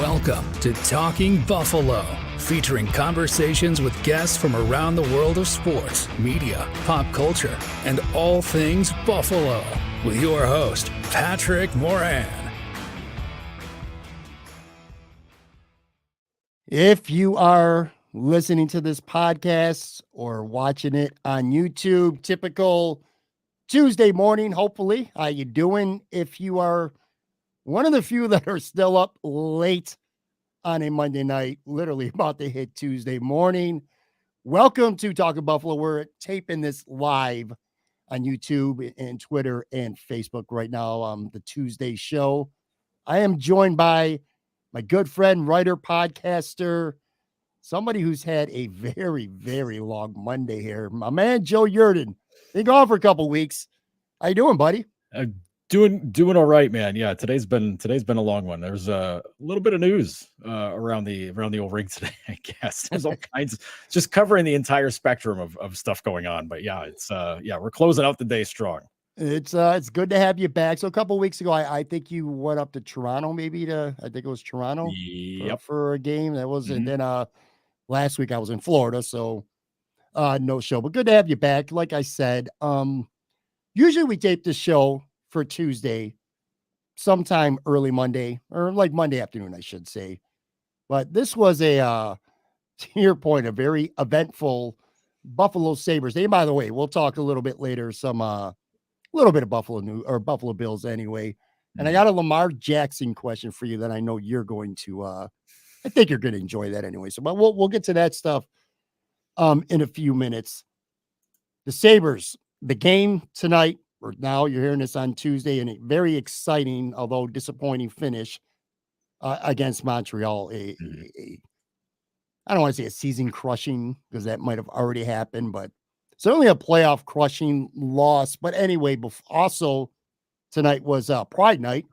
Welcome to Talking Buffalo, featuring conversations with guests from around the world of sports, media, pop culture, and all things Buffalo, with your host, Patrick Moran. If you are listening to this podcast or watching it on YouTube, typical Tuesday morning, hopefully, how you doing? If you are one of the few that are still up late on a Monday night, literally about to hit Tuesday morning, welcome to Talking Buffalo. We're taping this live on YouTube and Twitter and Facebook right now, the Tuesday show. I am joined by my good friend, writer, podcaster, somebody who's had a very, very long Monday here. My man, Joe Yerdon. Been gone for a couple weeks. How you doing, buddy? Doing all right, man. Yeah, today's been a long one. There's a little bit of news around the old ring today, I guess. There's all kinds, just covering the entire spectrum of stuff going on. But yeah, it's we're closing out the day strong. It's good to have you back. So a couple weeks ago, I think you went up to Toronto, I think it was Toronto for a game. That was, and then last week I was in Florida, so no show. But good to have you back. Like I said, usually we tape this show for Tuesday, sometime early Monday, or like Monday afternoon, I should say. But this was to your point, a very eventful Buffalo Sabres day. And by the way, we'll talk a little bit later, little bit of Buffalo news or Buffalo Bills anyway. And I got a Lamar Jackson question for you that I know you're going to, I think you're going to enjoy that anyway. So, but we'll get to that stuff in a few minutes. The Sabres, the game tonight, or now you're hearing this on Tuesday, and a very exciting, although disappointing finish against Montreal. I don't want to say a season crushing because that might have already happened, but certainly a playoff crushing loss. But anyway, also tonight was Pride Night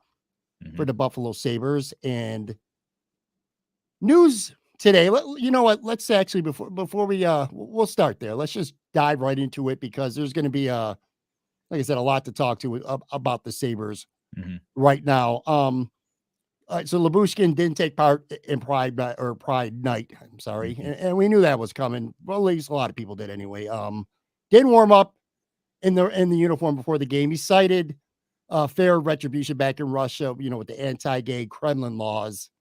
for the Buffalo Sabres, and news today. You know what? Let's actually before we we'll start there. Let's just dive right into it because there's going to be like I said, a lot to talk to about the Sabres right now. So Lyubushkin didn't take part in Pride Night. I'm sorry, and we knew that was coming. Well, at least a lot of people did anyway. Didn't warm up in the uniform before the game. He cited fair retribution back in Russia, with the anti-gay Kremlin laws.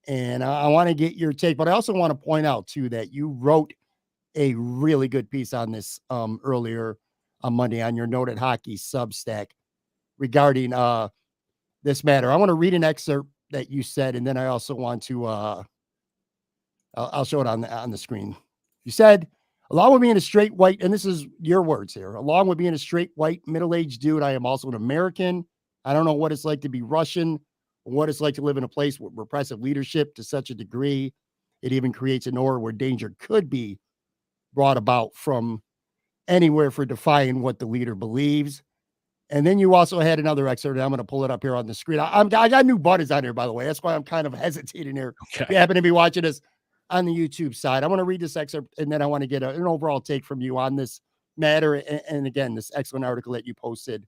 And I want to get your take, but I also want to point out too that you wrote a really good piece on this earlier on Monday on your Noted Hockey Substack regarding this matter. I want to read an excerpt that you said, and then I also want to I'll show it on the screen. You said, along with being a straight white, and this is your words here, along with being a straight white middle-aged dude, I am also an American. I don't know what it's like to be Russian, or what it's like to live in a place with repressive leadership to such a degree. It even creates an aura where danger could be brought about from anywhere for defying what the leader believes. And then you also had another excerpt, and I'm going to pull it up here on the screen. I got new buttons on here, by the way. That's why I'm kind of hesitating here. Okay. If you happen to be watching this on the YouTube side, I want to read this excerpt, and then I want to get an overall take from you on this matter. And again, this excellent article that you posted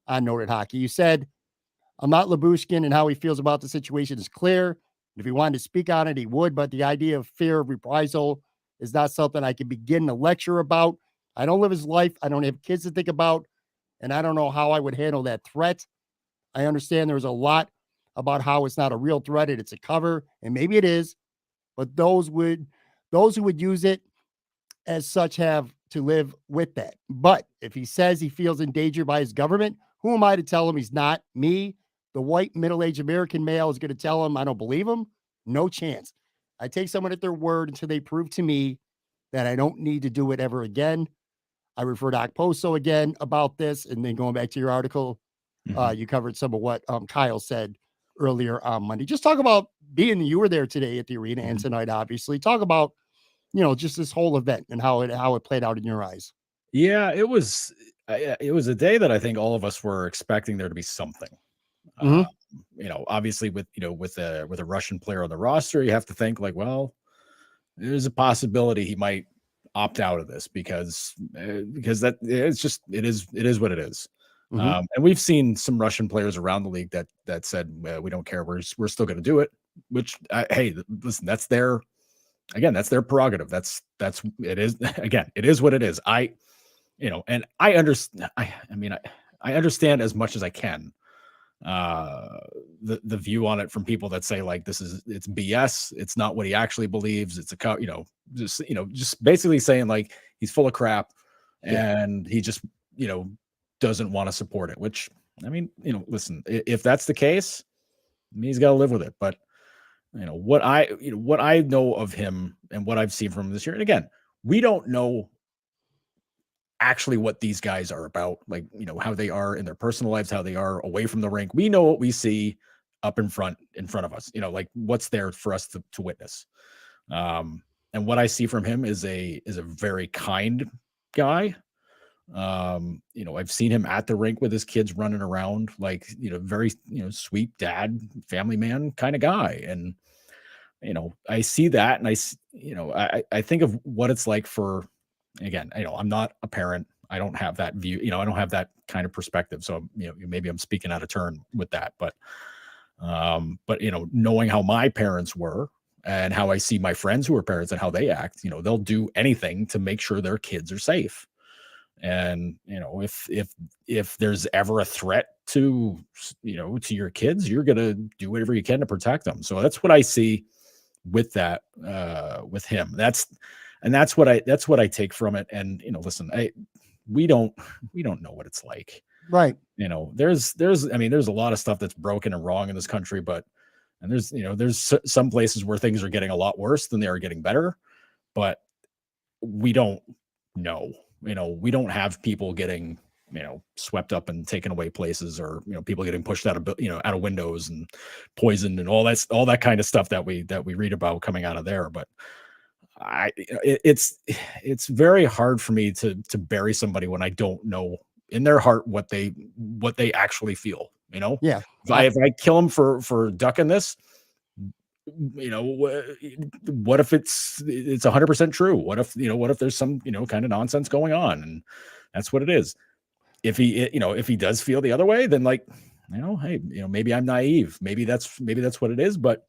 on Noted Hockey. You said, I'm not Lyubushkin, and how he feels about the situation is clear. If he wanted to speak on it, he would, but the idea of fear of reprisal is not something I can begin to lecture about. I don't live his life. I don't have kids to think about, and I don't know how I would handle that threat. I understand there's a lot about how it's not a real threat, it's a cover, and maybe it is, but those who would use it as such have to live with that. But if he says he feels endangered by his government, who am I to tell him he's not? Me, the white middle-aged American male, is going to tell him I don't believe him? No chance. I take someone at their word until they prove to me that I don't need to do it ever again. I refer to Okposo again about this, and then going back to your article, you covered some of what Kyle said earlier on Monday. Just talk about you were there today at the arena and tonight, obviously. Talk about, just this whole event and how it played out in your eyes. Yeah, it was a day that I think all of us were expecting there to be something. Obviously with a Russian player on the roster, you have to think like, well, there's a possibility he might opt out of this because that it is what it is. And we've seen some Russian players around the league that said, we don't care. We're still going to do it, which, hey, listen, that's their prerogative. It is, again, it is what it is. And I understand. I understand as much as I can the view on it from people that say like it's BS. It's not what he actually believes. It's just basically saying like he's full of crap and he just doesn't want to support it. Which listen, if that's the case, he's got to live with it. But what I know of him and what I've seen from him this year, and again, we don't know actually what these guys are about, like how they are in their personal lives, how they are away from the rink. We know what we see up in front of us, like what's there for us to witness. And what I see from him is a very kind guy. I've seen him at the rink with his kids running around, like very sweet dad, family man kind of guy. And I see that, and I think of what it's like for, again, I'm not a parent. I don't have that view. I don't have that kind of perspective. So, maybe I'm speaking out of turn with that, but knowing how my parents were and how I see my friends who are parents and how they act, they'll do anything to make sure their kids are safe. And, if there's ever a threat to your kids, you're going to do whatever you can to protect them. So that's what I see with that, with him. That's what I take from it. And, listen, we don't know what it's like. Right. There's a lot of stuff that's broken and wrong in this country, and there's some places where things are getting a lot worse than they are getting better, but we don't know. We don't have people getting, swept up and taken away places, or, people getting pushed out of windows and poisoned and all that kind of stuff that we read about coming out of there. But it's very hard for me to bury somebody when I don't know in their heart what they actually feel. Yeah. If I kill them for ducking this, what if it's 100% true? What if there's some kind of nonsense going on, and that's what it is. If he does feel the other way, then hey, maybe I'm naive. Maybe that's what it is. But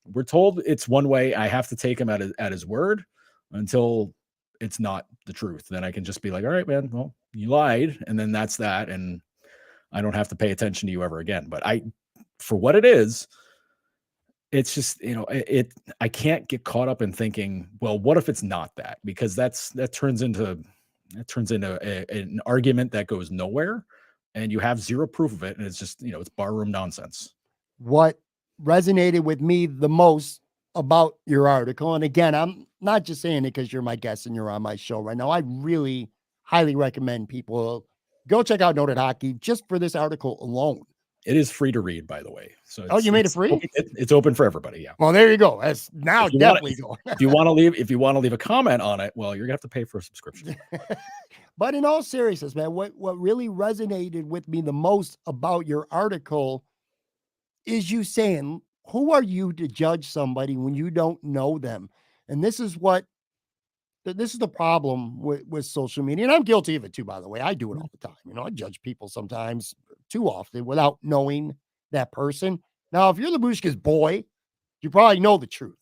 we're told it's one way. I have to take him at his word until it's not the truth. Then I can just be like, all right, man, well, you lied. And then that's that. And I don't have to pay attention to you ever again. But for what it is, it's just, I can't get caught up in thinking, well, what if it's not that? Because that turns into an argument that goes nowhere, and you have zero proof of it. And it's just, it's barroom nonsense. What resonated with me the most about your article, and again, I'm not just saying it because you're my guest and you're on my show right now, I really highly recommend people go check out Noted Hockey just for this article alone. It is free to read, by the way. So you made it free? It's open for everybody. Yeah. Well, there you go. That's now definitely go. If you want to leave a comment on it, well, you're gonna have to pay for a subscription. But in all seriousness, man, what really resonated with me the most about your article is you saying, who are you to judge somebody when you don't know them? And this is the problem with social media. And I'm guilty of it too, by the way. I do it all the time. I judge people sometimes too often without knowing that person. Now, if you're Lyubushkin's boy, you probably know the truth.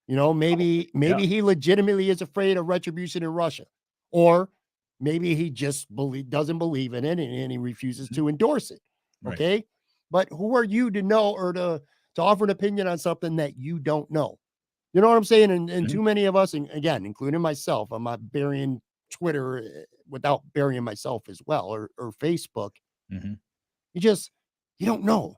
Maybe he legitimately is afraid of retribution in Russia, or maybe he just doesn't believe in it and he refuses to endorse it. Okay. Right. But who are you to know, or to offer an opinion on something that you don't know? You know what I'm saying? And too many of us, and again, including myself, I'm not burying Twitter without burying myself as well, or Facebook. Mm-hmm. You don't know,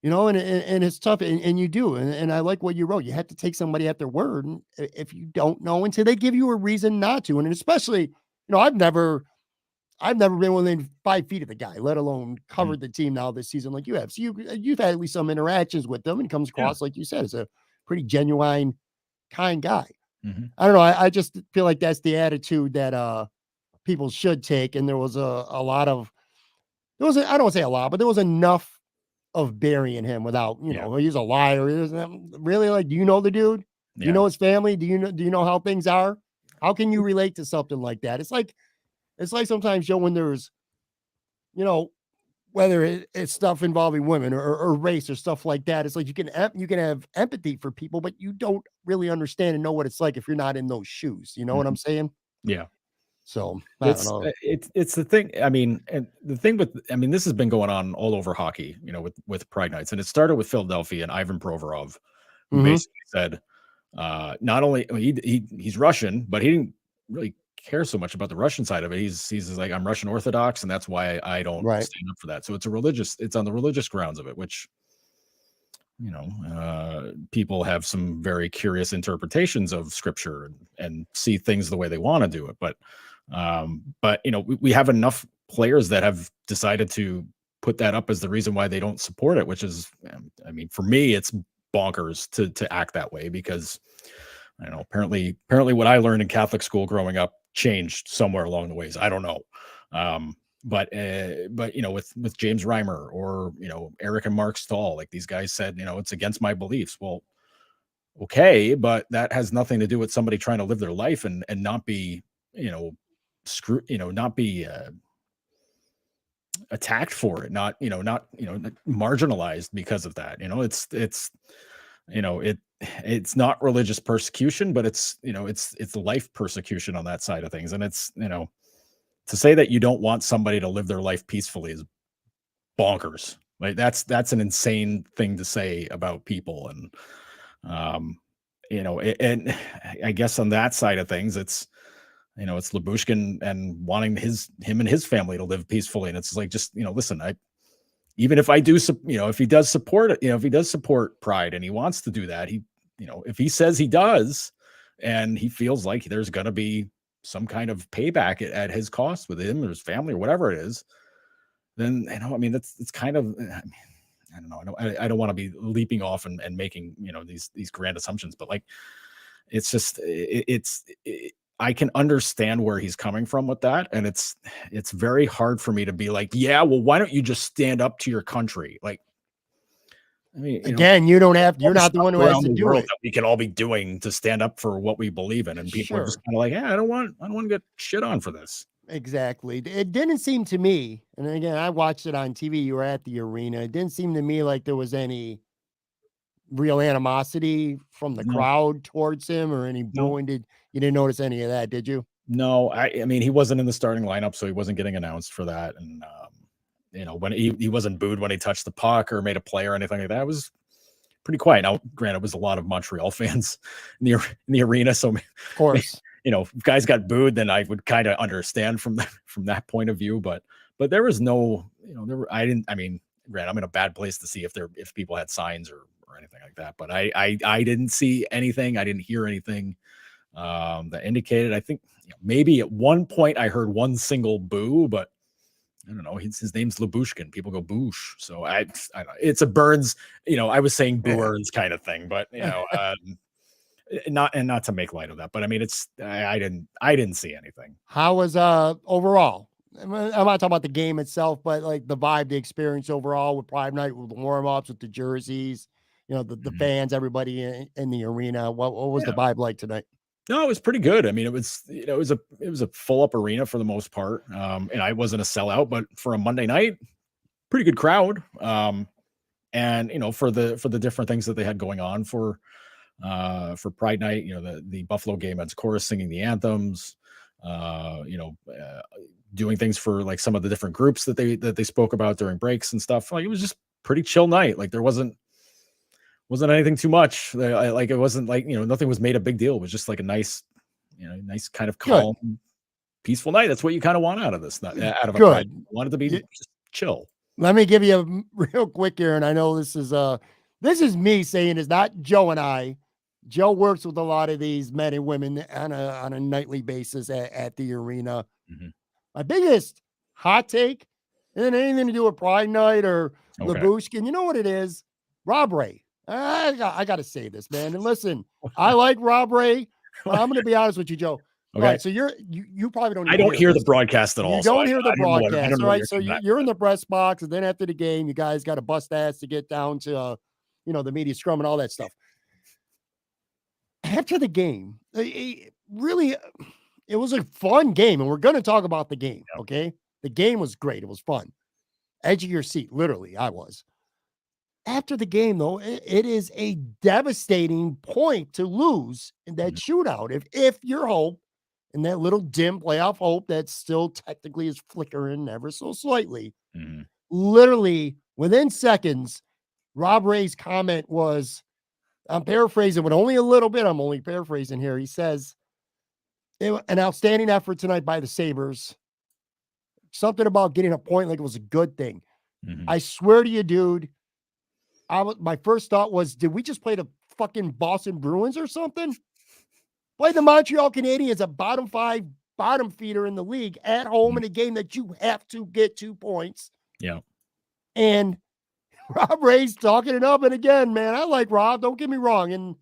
and it's tough, and you do. And I like what you wrote. You have to take somebody at their word. And if you don't know until they give you a reason not to, and especially, I've never been within 5 feet of the guy, let alone covered the team now this season like you have. So you've had at least some interactions with them, and comes across, like you said, as a pretty genuine, kind guy. Mm-hmm. I don't know. I just feel like that's the attitude that people should take. And there was a lot of, I don't want to say a lot, but there was enough of burying him without, he's a liar. Really, like, do you know the dude? Do you know his family? Do you know how things are? How can you relate to something like that? It's like sometimes, Joe, when there's whether it's stuff involving women or race or stuff like that. It's like you can have empathy for people, but you don't really understand and know what it's like if you're not in those shoes. You know what I'm saying? Yeah. So I don't know. It's the thing. I mean, and the thing this has been going on all over hockey, with Pride Nights, and it started with Philadelphia and Ivan Provorov, who basically said, not only he's Russian, but he didn't really care so much about the Russian side of it. He's like, I'm Russian Orthodox, and that's why I don't stand up for that. So it's on the religious grounds of it, which people have some very curious interpretations of scripture and see things the way they want to do it. But we have enough players that have decided to put that up as the reason why they don't support it, which is, I mean, for me, it's bonkers to act that way, because I don't know, apparently what I learned in Catholic school growing up changed somewhere along the ways. I don't know. But with James Reimer or, Eric and Mark Stahl, like these guys said, it's against my beliefs. Well, okay, but that has nothing to do with somebody trying to live their life and not be, not be attacked for it, not marginalized because of that. It's not religious persecution, but it's life persecution on that side of things. And it's, to say that you don't want somebody to live their life peacefully is bonkers. Like that's an insane thing to say about people. And, and I guess on that side of things, it's Lyubushkin and wanting him and his family to live peacefully. And it's like, just, listen, even if I do, if he does support it, if he does support Pride and he wants to do that, if he says he does, and he feels like there's going to be some kind of payback at his cost with him or his family or whatever it is, then, it's kind of, I don't know. I don't want to be leaping off and making, these grand assumptions, but like, it's just, I can understand where he's coming from with that. And it's very hard for me to be like, yeah, well, why don't you just stand up to your country? Like, I mean, again, you don't have, you're not the one who has to do it. That we can all be doing to stand up for what we believe in. And people are just kind of like, yeah, I don't want to get shit on for this. Exactly. It didn't seem to me, and again, I watched it on TV. You were at the arena. It didn't seem to me like there was any real animosity from the crowd towards him or any booing. You didn't notice any of that, did you? No, I mean, he wasn't in the starting lineup, so he wasn't getting announced for that. And, when he wasn't booed when he touched the puck or made a play or anything like that. It was pretty quiet. Now, granted, it was a lot of Montreal fans in the arena. So, of course, if guys got booed, then I would kind of understand from that point of view. But there was no, granted, I'm in a bad place to see if people had signs or anything like that. But I didn't see anything. I didn't hear anything that indicated. I think maybe at one point I heard one single boo, but I don't know. His name's Lyubushkin. People go boosh. So I don't know. It's a Burns, I was saying Burns kind of thing, but not to make light of that, but I mean, I didn't see anything. How was overall? I'm not talking about the game itself, but like the vibe, the experience overall with Pride Night, with the warm-ups, with the jerseys, the fans, everybody in the arena. What was the vibe like tonight? No, it was pretty good. I mean, it was a full up arena for the most part. And I wasn't a sellout, but for a Monday night, pretty good crowd. And for the different things that they had going on for Pride Night, the Buffalo game had chorus singing the anthems, doing things for like some of the different groups that they spoke about during breaks and stuff. Like, it was just pretty chill night. Like, there wasn't anything too much. Like, it wasn't like, nothing was made a big deal. It was just like a nice kind of calm, peaceful night. That's what you kind of want out of this, out of a Pride. You want it to be just chill. Let me give you a real quick here. And I know this is me saying it's not Joe and I. Joe works with a lot of these men and women on a nightly basis at the arena. Mm-hmm. My biggest hot take isn't anything to do with Pride Night or Lyubushkin. You know what it is? Rob Ray. I got to say this, man. And listen, I like Rob Ray, but I'm going to be honest with you, Joe. Okay. All right, so you probably don't. I don't hear the broadcast at all. You don't hear the broadcast, all right? So you're in the press box, and then after the game, you guys got to bust ass to get down to, the media scrum and all that stuff. After the game, it was a fun game, and we're going to talk about the game. Okay, the game was great. It was fun. edge of your seat. Literally, I was. After the game, though, it is a devastating point to lose in that shootout. If your hope and that little dim playoff hope that still technically is flickering ever so slightly, literally within seconds, Rob Ray's comment was, I'm paraphrasing, but only a little bit. I'm only paraphrasing here. He says, an outstanding effort tonight by the Sabres. Something about getting a point like it was a good thing. I swear to you, dude, my first thought was, did we just play the fucking Boston Bruins or something? Play the Montreal Canadiens, a bottom 5, bottom feeder in the league at home in a game that you have to get 2 points. Yeah. And Rob Ray's talking it up. And again, man, I like Rob. Don't get me wrong. And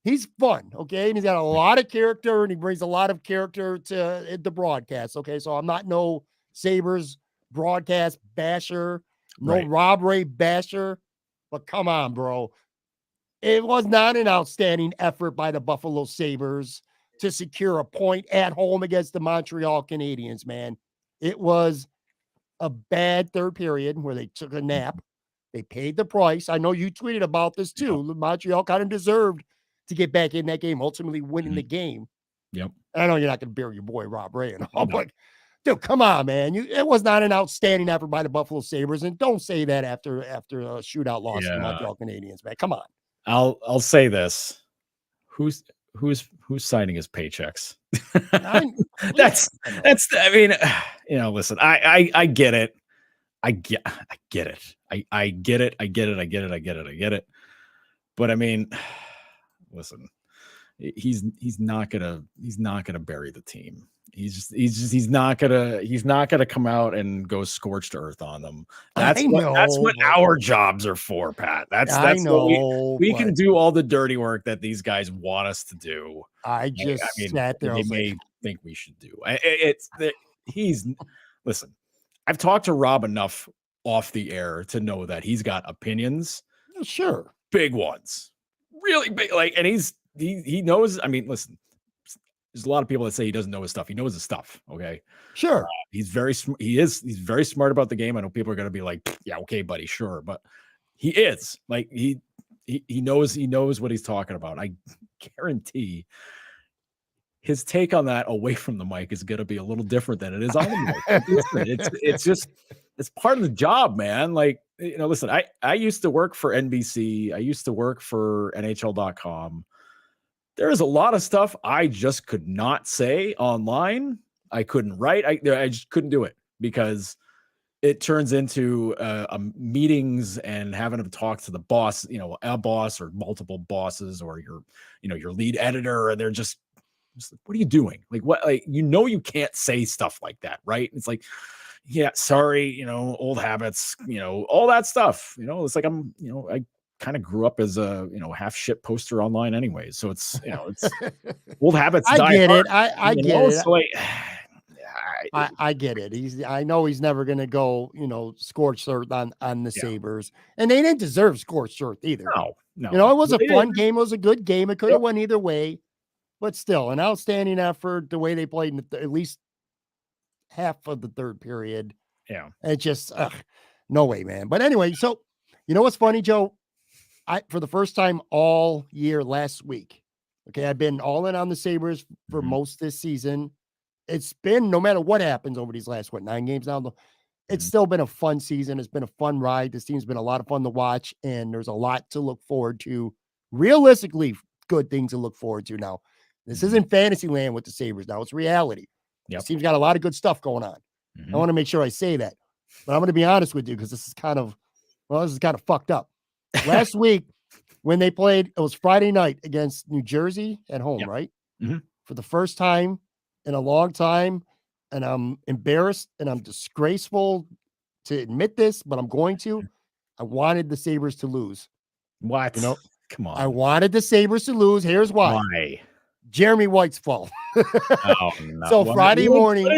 he's fun. Okay. And he's got a lot of character and he brings a lot of character to the broadcast. Okay. So I'm not no Sabres broadcast basher, no Rob Ray basher. But come on, bro. It was not an outstanding effort by the Buffalo Sabres to secure a point at home against the Montreal Canadiens, man. It was a bad third period where they took a nap. They paid the price. I know you tweeted about this too. Yep. Montreal kind of deserved to get back in that game, ultimately winning the game. Yep. I know you're not going to bury your boy Rob Ray and all, but dude, come on, man. It was not an outstanding effort by the Buffalo Sabres, and don't say that after a shootout loss to the Montreal Canadiens, man. Come on. I'll say this: who's signing his paychecks? That's. I mean, listen. I get it. I get it. I get it. But I mean, listen. He's not gonna bury the team. He's not gonna come out and go scorched earth on them. That's what our jobs are for, Pat. That's what we can do all the dirty work that these guys want us to do. I mean, sat there. They may think we should do. Listen. I've talked to Rob enough off the air to know that he's got opinions. Sure, big ones, really big. And he knows. I mean, listen. There's a lot of people that say he doesn't know his stuff. He knows his stuff. Okay. Sure. He's very smart about the game. I know people are going to be like, yeah, okay, buddy. Sure. But he is he knows what he's talking about. I guarantee his take on that away from the mic is going to be a little different than it is on the mic. It's part of the job, man. Listen, I used to work for NBC. I used to work for NHL.com. There is a lot of stuff I just could not say online. I couldn't write. I just couldn't do it because it turns into meetings and having to talk to the boss, a boss or multiple bosses or your lead editor. And they're just what are you doing? You can't say stuff like that, right? It's like, yeah, sorry, old habits, all that stuff. It's like I kind of grew up as a half shit poster online anyway, so it's it's old habits. I get it. I get it. So I get it. I know he's never going to go scorched earth on the Sabres, and they didn't deserve scorched earth either. No. It was a fun game. It was a good game. It could have went either way, but still an outstanding effort. The way they played in at least half of the third period. Yeah, it just no way, man. But anyway, so what's funny, Joe? For the first time all year last week, okay, I've been all in on the Sabres for most this season. It's been, no matter what happens over these last, 9 games now, it's still been a fun season. It's been a fun ride. This team's been a lot of fun to watch, and there's a lot to look forward to. Realistically, good things to look forward to now. This isn't fantasy land with the Sabres now. It's reality. Yep. This team's got a lot of good stuff going on. I want to make sure I say that. But I'm going to be honest with you because this is kind of fucked up. Last week, when they played, it was Friday night against New Jersey at home, right? For the first time in a long time, and I'm embarrassed and I'm disgraceful to admit this, but I'm going to. I wanted the Sabres to lose. What? Come on. I wanted the Sabres to lose. Here's why. Why? Jeremy White's fault. Oh, no. So Friday morning,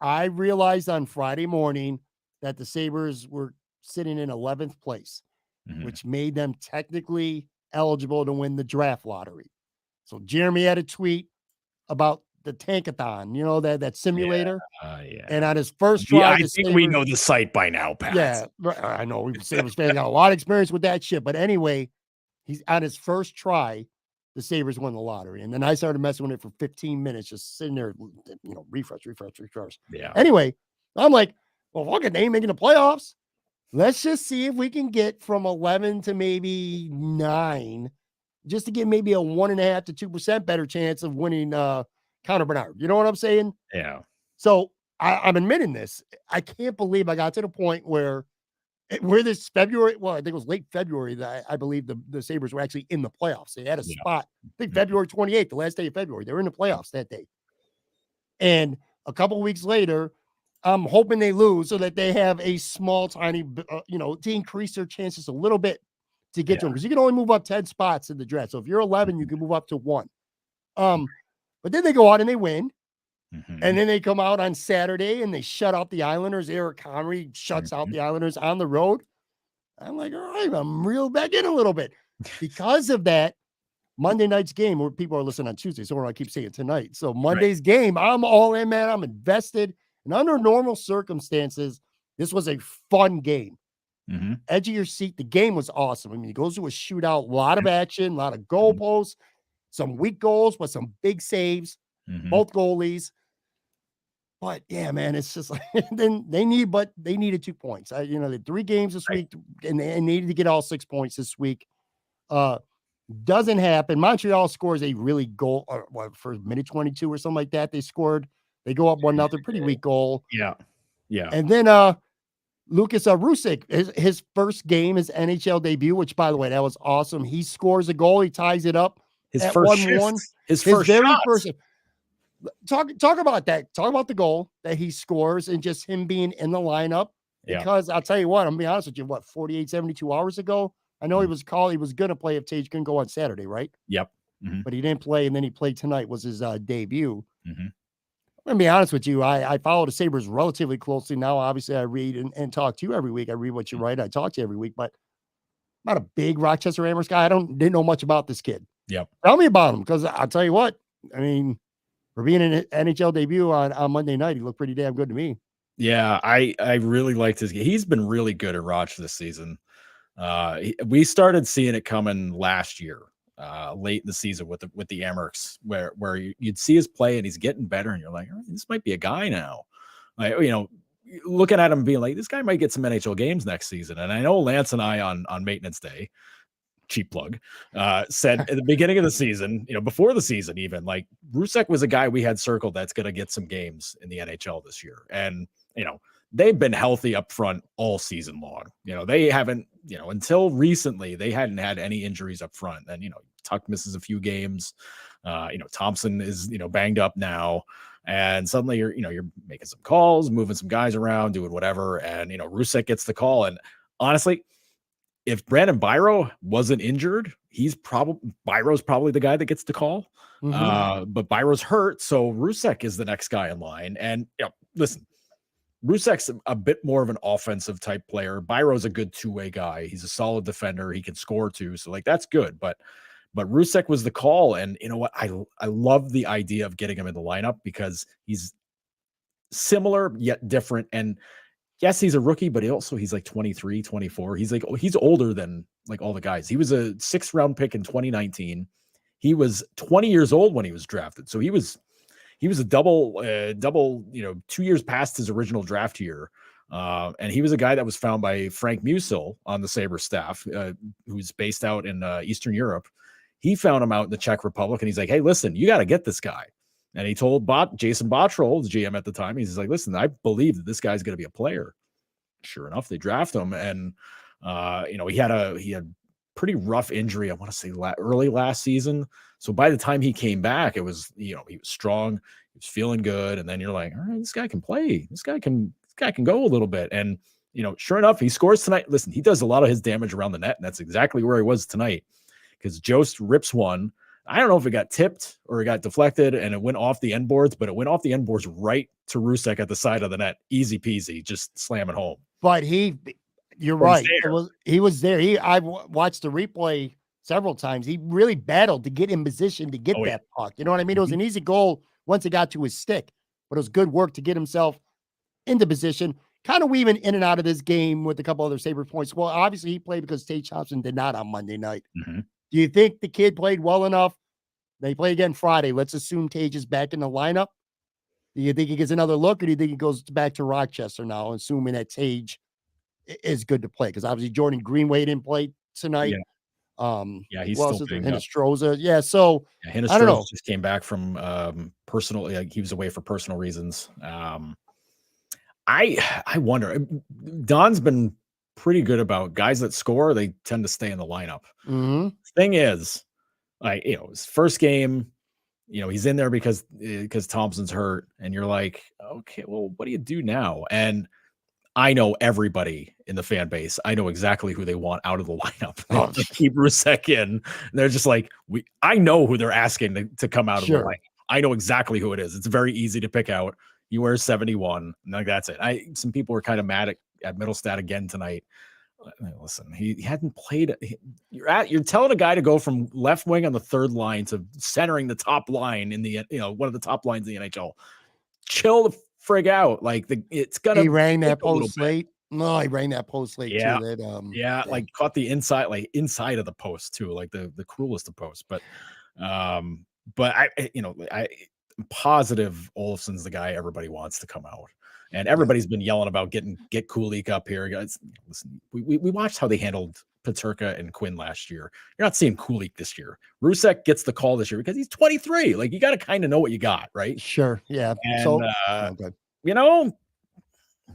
I realized on Friday morning that the Sabres were sitting in 11th place, which made them technically eligible to win the draft lottery. So Jeremy had a tweet about Tankathon, that simulator. Yeah. And on his first try, I think we know the site by now, Pat. Yeah, I know. We Sabres fans got a lot of experience with that shit. But anyway, he's on his first try. The Sabres won the lottery. And then I started messing with it for 15 minutes, just sitting there, refresh. Yeah. Anyway, I'm like, well, fuck it, they ain't making the playoffs. Let's just see if we can get from 11 to maybe 9, just to get maybe a 1.5 to 2% better chance of winning Connor Bernard. You know what I'm saying? Yeah. So I'm admitting this. I can't believe I got to the point where this February, well, I think it was late February that I believe the Sabres were actually in the playoffs. They had a spot, I think February 28th, the last day of February. They were in the playoffs that day. And a couple of weeks later, I'm hoping they lose so that they have a small, tiny, to increase their chances a little bit to get to them. Because you can only move up 10 spots in the draft. So if you're 11, you can move up to 1. But then they go out and they win. And then they come out on Saturday and they shut out the Islanders. Eric Connery shuts out the Islanders on the road. I'm like, all right, I'm reeled back in a little bit. Because of that, Monday night's game, where people are listening on Tuesday, so I keep saying tonight. So Monday's game, I'm all in, man. I'm invested. And under normal circumstances, this was a fun game. Edge of your seat. The game was awesome. I mean, it goes to a shootout, a lot of action, a lot of goal posts, some weak goals, but some big saves, both goalies. But yeah, man, it's just like then they needed 2 points. They had 3 games this week, and they needed to get all 6 points this week. Doesn't happen. Montreal scores a really goal for minute 22 or something like that. They scored. They go up 1-0, pretty weak goal. Yeah. And then Lucas Rusek, his first game, his NHL debut, which by the way, that was awesome. He scores a goal. He ties it up. His first 1-1. His first very shot. first. Talk about that. Talk about the goal that he scores and just him being in the lineup. Because I'll tell you what, I'm gonna be honest with you, 48, 72 hours ago, I know he was called. He was going to play if Tage couldn't go on Saturday, right? Yep. But he didn't play, and then he played tonight, was his debut. I'm going to be honest with you. I follow the Sabres relatively closely now. Obviously, I read and talk to you every week. I read what you write. I talk to you every week, but I'm not a big Rochester Amherst guy. Didn't know much about this kid. Yep. Tell me about him, because I'll tell you what, I mean, for being an NHL debut on Monday night, he looked pretty damn good to me. Yeah, I really liked his game. He's been really good at Roch this season. We started seeing it coming last year, late in the season with the Amherst, where you'd see his play and he's getting better, and you're like, oh, this might be a guy now. Like, looking at him being like, this guy might get some NHL games next season. And I know Lance and I on maintenance day, cheap plug, said at the beginning of the season, before the season even, like, Rusek was a guy we had circled that's going to get some games in the NHL this year. And, they've been healthy up front all season long. They haven't, until recently, they hadn't had any injuries up front. And, Tuck misses a few games. Thompson is, banged up now. And suddenly you're making some calls, moving some guys around, doing whatever. And, Rusek gets the call. And honestly, if Brandon Byro wasn't injured, Byro's probably the guy that gets the call. But Byro's hurt. So Rusek is the next guy in line. And listen, Rusek's a bit more of an offensive type player. Byro's a good two-way guy. He's a solid defender. He can score too. So that's good. But Rusek was the call. And you know what? I love the idea of getting him in the lineup, because he's similar yet different. And yes, he's a rookie, but he's like 23, 24. He's older than like all the guys. He was a 6th round pick in 2019. He was 20 years old when he was drafted. So he was a double, 2 years past his original draft year. And he was a guy that was found by Frank Musil on the Sabres staff, who's based out in Eastern Europe. He found him out in the Czech Republic, and he's like, hey, listen, you got to get this guy. And he told Jason Botterill, the GM at the time, he's like, listen, I believe that this guy's going to be a player. Sure enough, they draft him. And, he had pretty rough injury, I want to say early last season. So by the time he came back, it was, he was strong, he was feeling good. And then you're like, all right, this guy can play. This guy can go a little bit. And, sure enough, he scores tonight. Listen, he does a lot of his damage around the net, and that's exactly where he was tonight, because Jost rips one. I don't know if it got tipped or it got deflected and it went off the end boards, but it went off the end boards right to Rusek at the side of the net. Easy peasy, just slam it home. But you're right. He was there. I watched the replay several times. He really battled to get in position to get that puck. You know what I mean? It was an easy goal once it got to his stick. But it was good work to get himself into position, kind of weaving in and out of this game with a couple other Sabre points. Well, obviously he played because Tate Thompson did not on Monday night. Mm-hmm. Do you think the kid played well enough? They play again Friday. Let's assume Tage is back in the lineup. Do you think he gets another look, or do you think he goes back to Rochester now, assuming that Tage is good to play? Because obviously Jordan Greenway didn't play tonight. Yeah, he's well, still Hinostroza. Yeah, so I don't know. Just came back from personal. Like, he was away for personal reasons. I wonder. Don's been pretty good about guys that score. They tend to stay in the lineup. Mm-hmm. Thing is, his first game, he's in there because Thompson's hurt, and you're like, okay, well, what do you do now? And I know everybody in the fan base. I know exactly who they want out of the lineup. They keep Rusek in. And they're just like, I know who they're asking to come out of the lineup. I know exactly who it is. It's very easy to pick out. You wear 71. Like, that's it. Some people were kind of mad at Middlestat again tonight. Listen, he hadn't played. You're telling a guy to go from left wing on the third line to centering the top line in the one of the top lines in the NHL. Chill the frig out. Like, it's gonna. He rang that post late. No, he rang that post late too. That, like, caught the inside of the post too, like the cruelest of posts. But I'm positive Olofsson's the guy everybody wants to come out. And everybody's been yelling about get Kulik up here, guys. Listen, we watched how they handled Peterka and Quinn last year. You're not seeing Kulik this year. Rusek gets the call this year because he's 23. Like, you got to kind of know what you got, right? Sure, yeah. And, so,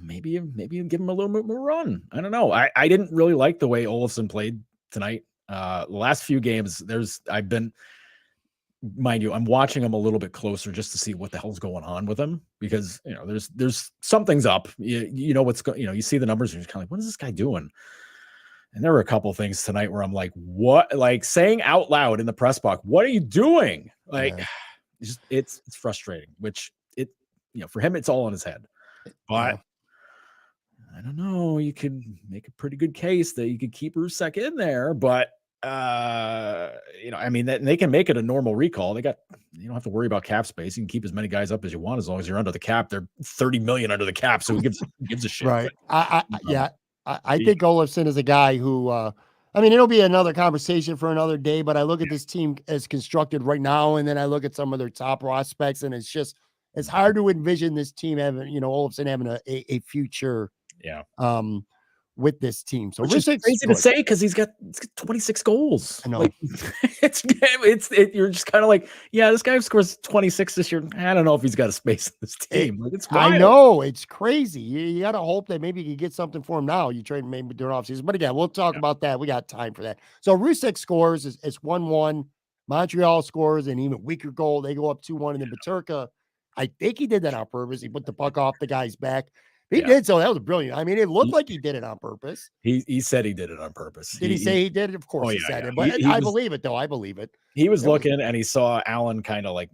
maybe you give him a little bit more run. I don't know. I didn't really like the way Olofsson played tonight. The last few games, mind you, I'm watching him a little bit closer just to see what the hell's going on with him, because there's something's up. You see the numbers and you're kind of like, what is this guy doing? And there were a couple of things tonight where I'm like, what? Like, saying out loud in the press box, what are you doing? Like, it's frustrating. Which for him, it's all in his head. But I don't know. You could make a pretty good case that you could keep Rusek in there, but. They can make it a normal recall. You don't have to worry about cap space. You can keep as many guys up as you want as long as you're under the cap. They're 30 million under the cap, so who gives a shit? Right. I think Olofsson is a guy who it'll be another conversation for another day, but I look at this team as constructed right now, and then I look at some of their top prospects, and it's hard to envision this team having, Olofsson having a future. Yeah. With this team. So it's crazy to say because he's got 26 goals. I know. Like, you're just kind of like, yeah, this guy scores 26 this year. I don't know if he's got a space in this team. It's wild. I know, it's crazy. You got to hope that maybe you get something for him now. You trade maybe during off season. But again, we'll talk about that. We got time for that. So Rusek scores. It's 1-1. Montreal scores an even weaker goal. They go up 2-1. And then Peterka, I think he did that on purpose. He put the puck off the guy's back. He did, so that was brilliant. I mean, it looked like he did it on purpose. He said he did it on purpose. Did he say he did it? Of course he said it. But I believe it, though. I believe it. He was looking, and he saw Allen kind of like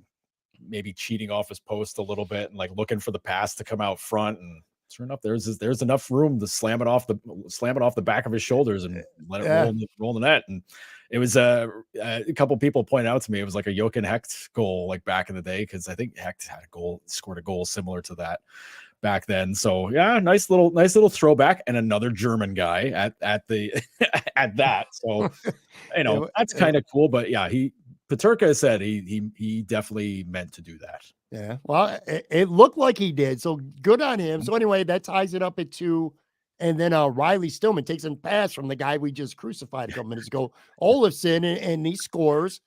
maybe cheating off his post a little bit and like looking for the pass to come out front. And sure enough, there's enough room to slam it off the back of his shoulders and let it roll in the net. And it was a couple people pointed out to me it was like a Jochen Hecht goal like back in the day, because I think Hecht scored a goal similar to that back then. So yeah, nice little throwback, and another German guy at that. So that's kind of cool. But yeah, Peterka said he definitely meant to do that. Yeah, well, it looked like he did. So good on him. So anyway, that ties it up at 2. And then Riley Stillman takes a pass from the guy we just crucified a couple minutes ago, Olofsson, and he scores.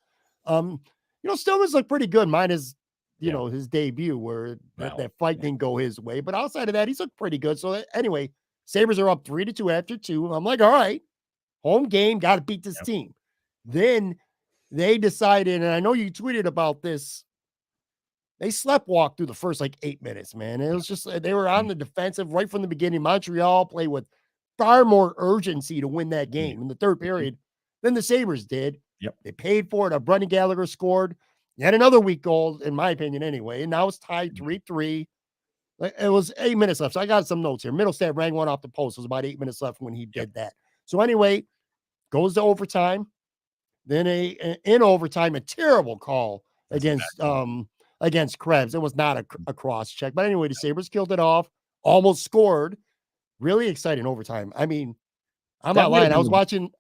Stillman's looked pretty good. Mine is his debut where that fight didn't go his way. But outside of that, he's looked pretty good. So anyway, Sabres are up 3-2 after 2. I'm like, all right, home game, got to beat this team. Then they decided, and I know you tweeted about this, they sleptwalked through the first 8 minutes, man. It was just, they were on the defensive right from the beginning. Montreal played with far more urgency to win that game in the third period than the Sabres did. Yep. They paid for it. Brendan Gallagher scored. He had another weak goal, in my opinion, anyway. And now it's tied 3-3. It was 8 minutes left. So I got some notes here. Middlestat rang one off the post. It was about 8 minutes left when he did that. So anyway, goes to overtime. Then in overtime, a terrible call against against Krebs. It was not a cross check. But anyway, the Sabres killed it off, almost scored. Really exciting overtime. I mean, I'm not lying. I was watching.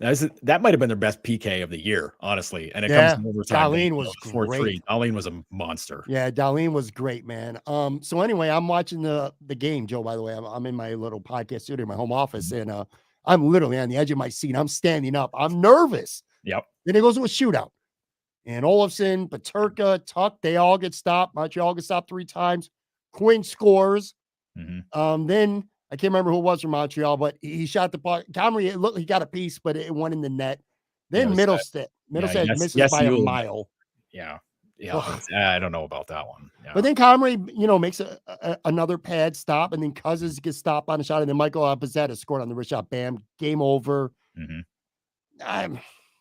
That might have been their best PK of the year, honestly. And it comes to overtime. Darlene was great. Darlene was a monster. Yeah, Darlene was great, man. So anyway, I'm watching the game, Joe. By the way, I'm in my little podcast studio, in my home office, and I'm literally on the edge of my seat. I'm standing up. I'm nervous. Yep. Then it goes to a shootout, and Olofsson, Paterka, Tuck, they all get stopped. Montreal gets stopped 3 times. Quinn scores. Then I can't remember who it was from Montreal, but he shot the puck. Comrie, it looked he got a piece, but it went in the net. Then Middlestead misses by a mile. Yeah. I don't know about that one. Yeah. But then Comrie, makes another pad stop, and then Cousins gets stopped on a shot, and then Michael Pizzetta scored on the wrist shot. Bam, game over.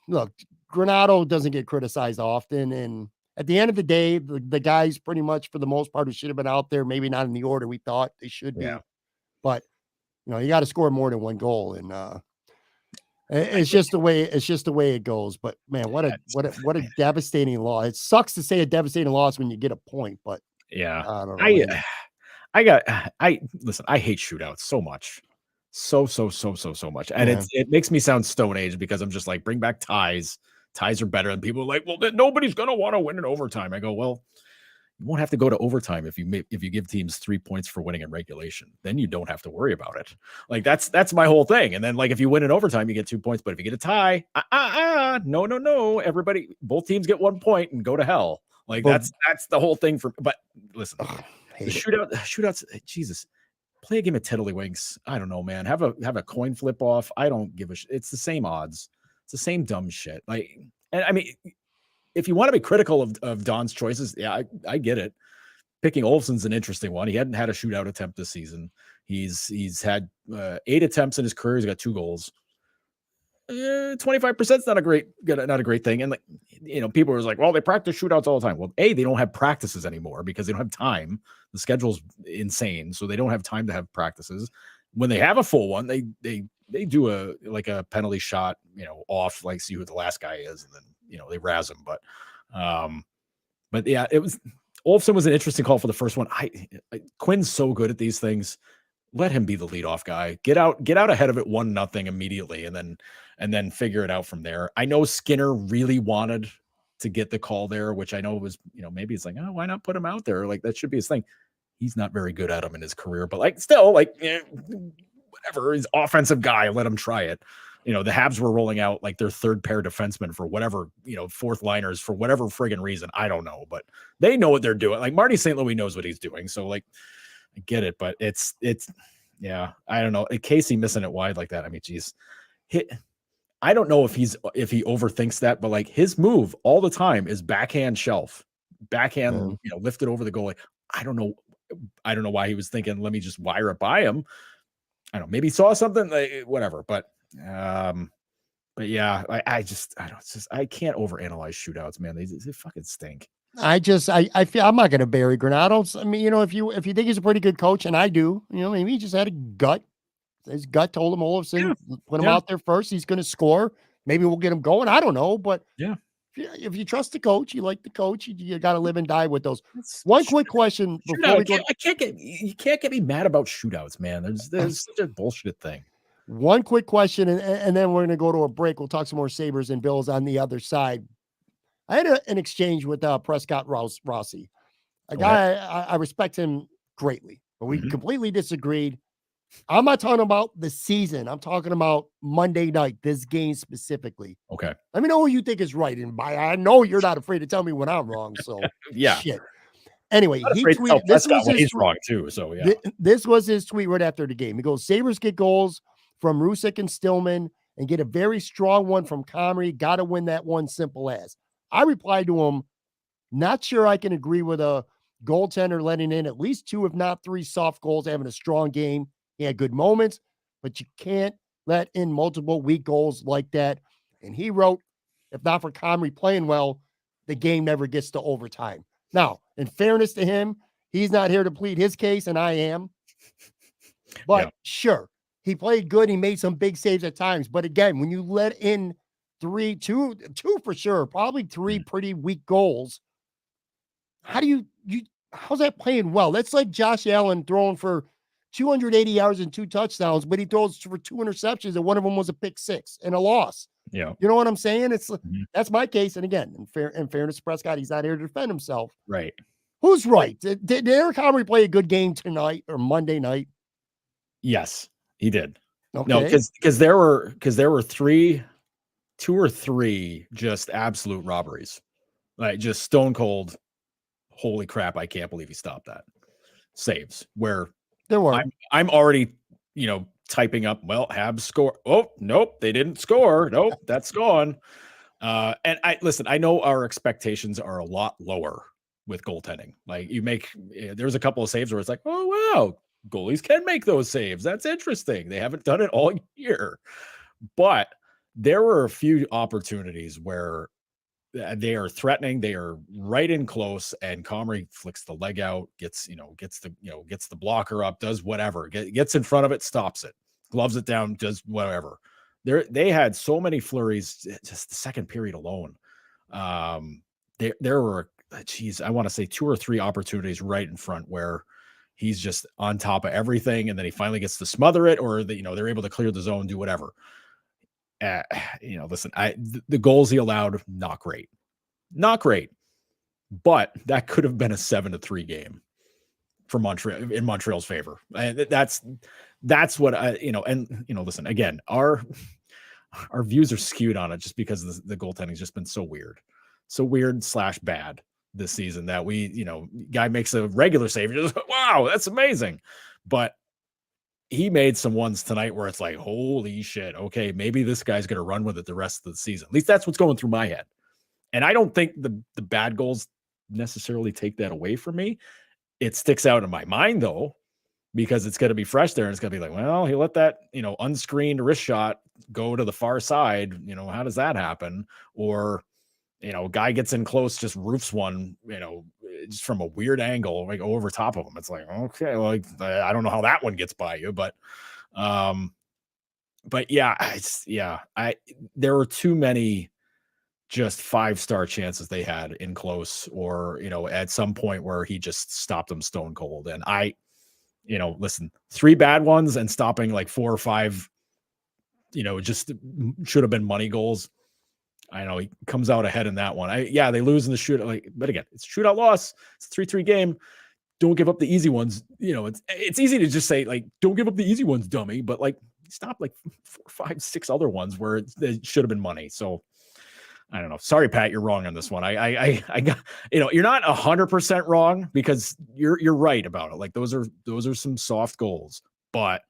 Look, Granato doesn't get criticized often, and at the end of the day, the guys pretty much for the most part who should have been out there, maybe not in the order we thought they should be, but you got to score more than 1 goal, and it's just the way it goes. But man, what a devastating loss. It sucks to say a devastating loss when you get a point, but yeah, I don't know. Listen, I hate shootouts so much. So much. And it makes me sound Stone Age because I'm just like, bring back ties. Ties are better. And people are like, well, nobody's going to want to win in overtime. I go, well, you won't have to go to overtime if you give teams 3 points for winning in regulation. Then you don't have to worry about it. Like that's my whole thing. And then like if you win in overtime, you get 2 points. But if you get a tie, no. Everybody, both teams get 1 point and go to hell. Like that's the whole thing but listen, the shootouts, Jesus. Play a game of tiddlywinks. I don't know, man. Have a coin flip off. I don't give a shit. It's the same odds. It's the same dumb shit. Like, and I mean, if you want to be critical of Don's choices, yeah, I get it. Picking Olsen's an interesting one. He hadn't had a shootout attempt this season. He's had 8 attempts in his career. He's got 2 goals. 25% is not a great thing. And like, people are like, well, they practice shootouts all the time. Well, they don't have practices anymore because they don't have time. The schedule's insane, so they don't have time to have practices. When they have a full one, they do a penalty shot, off, like see who the last guy is, and then they razz him. But yeah, Olofsson was an interesting call for the first one. Quinn's so good at these things. Let him be the leadoff guy. Get out ahead of it 1-0 immediately, and then figure it out from there. I know Skinner really wanted to get the call there, which I know was, maybe it's like, oh, why not put him out there? Like that should be his thing. He's not very good at him in his career, but like still, like whatever. He's offensive guy. Let him try it. The Habs were rolling out like their 3rd pair defensemen for whatever, 4th liners for whatever friggin' reason. I don't know, but they know what they're doing. Like Marty St. Louis knows what he's doing. So like, I get it, but it's yeah, I don't know. Casey missing it wide like that. I mean, geez, I don't know if he overthinks that, but like his move all the time is backhand shelf, lifted over the goalie. I don't know why he was thinking, let me just wire it by him. I don't know, maybe he saw something, like, whatever. But yeah, I can't overanalyze shootouts, man. They fucking stink. I feel I'm not going to bury Granato. I mean, if you think he's a pretty good coach, and I do, maybe he just had a gut. His gut told him Olofsson, put him out there first. He's going to score. Maybe we'll get him going. I don't know, but yeah, if you trust the coach, you like the coach, you got to live and die with those. One quick question before you can't get me mad about shootouts, man. There's such a bullshit thing. One quick question, and then we're going to go to a break. We'll talk some more Sabres and Bills on the other side. I had an exchange with Prescott Rossi, a guy I respect him greatly, but we completely disagreed. I'm not talking about the season. I'm talking about Monday night, this game specifically. Okay. Let me know who you think is right. And I know you're not afraid to tell me when I'm wrong. So yeah. Shit. Anyway, he tweeted this was he's wrong too. So yeah. This was his tweet right after the game. He goes, Sabres get goals from Rusick and Stillman and get a very strong one from Comrie. Got to win that one, simple as. I replied to him, not sure I can agree with a goaltender letting in at least 2, if not 3 soft goals, having a strong game. He had good moments, but you can't let in multiple weak goals like that. And he wrote, if not for Comrie playing well, the game never gets to overtime. Now, in fairness to him, he's not here to plead his case, and I am. But sure, he played good. He made some big saves at times. But again, when you let in 2 for sure, probably 3 pretty weak goals, how's that playing well? That's like Josh Allen throwing for 280 yards and 2 touchdowns, but he throws for 2 interceptions, and one of them was a pick 6 and a loss. Yeah. You know what I'm saying? It's that's my case. And again, in fairness to Prescott, he's not here to defend himself. Right. Who's right? Did Eric Henry play a good game tonight or Monday night? Yes, he did. Okay. No, because there were 2 or 3 just absolute robberies. Like just stone cold. Holy crap, I can't believe he stopped that. Saves where there were. I'm already, typing up, well, Habs score. Oh, nope, they didn't score. Nope, that's gone. And I know our expectations are a lot lower with goaltending. Like there's a couple of saves where it's like, oh, wow, goalies can make those saves. That's interesting. They haven't done it all year. But there were a few opportunities where they are threatening. They are right in close, and Comrie flicks the leg out, gets the blocker up, does whatever, gets in front of it, stops it, gloves it down, does whatever. They had so many flurries just the second period alone. There were, I want to say 2 or 3 opportunities right in front where he's just on top of everything, and then he finally gets to smother it, or they're able to clear the zone, do whatever. Listen, the goals he allowed, not great, but that could have been a 7-3 game for Montreal in Montreal's favor. And that's what listen, again, our views are skewed on it just because the goaltending has just been so weird / bad this season that guy makes a regular save. You're just like, wow, that's amazing. But he made some ones tonight where it's like, holy shit. Okay, maybe this guy's going to run with it the rest of the season. At least that's what's going through my head. And I don't think the bad goals necessarily take that away from me. It sticks out in my mind though, because it's going to be fresh there. And it's going to be like, well, he let that, unscreened wrist shot go to the far side. How does that happen? Or, guy gets in close, just roofs one, just from a weird angle, like over top of him. It's like, okay, well, I don't know how that one gets by you, but yeah, there were too many just 5-star chances they had in close, or, at some point where he just stopped them stone cold. And listen, 3 bad ones and stopping like 4 or 5, just should have been money goals. I know he comes out ahead in that one. They lose in the shootout. But again, it's a shootout loss. It's a 3-3 game. Don't give up the easy ones. It's easy to just say don't give up the easy ones, dummy. But stop 4, 5, 6 other ones where it should have been money. So I don't know. Sorry, Pat, you're wrong on this one. I got, you're not 100% wrong, because you're right about it. Those are some soft goals, but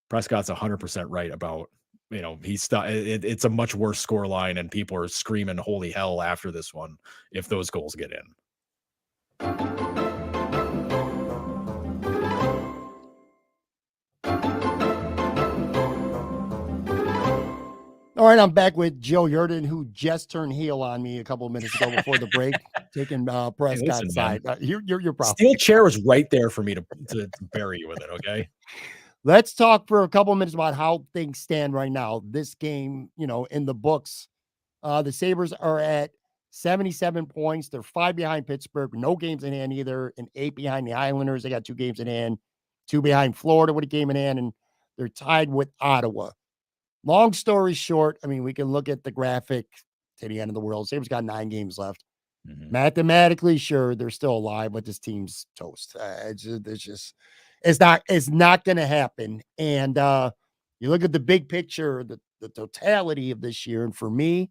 Prescott's 100% right about. It's a much worse score line, and people are screaming holy hell after this one if those goals get in. All right, I'm back with Joe Yerdon, who just turned heel on me a couple of minutes ago before the break, taking Prescott's side. Your problem. Steel chair was right there for me to bury you with it. Okay. Let's talk for a couple of minutes about how things stand right now. This game, in the books, the Sabres are at 77 points. They're 5 behind Pittsburgh, no games in hand either, and 8 behind the Islanders. They got 2 games in hand, 2 behind Florida with a game in hand, and they're tied with Ottawa. Long story short, we can look at the graphic to the end of the world. Sabres got 9 games left. Mm-hmm. Mathematically, sure, they're still alive, but this team's toast. It's not going to happen. And you look at the big picture, the totality of this year. And for me,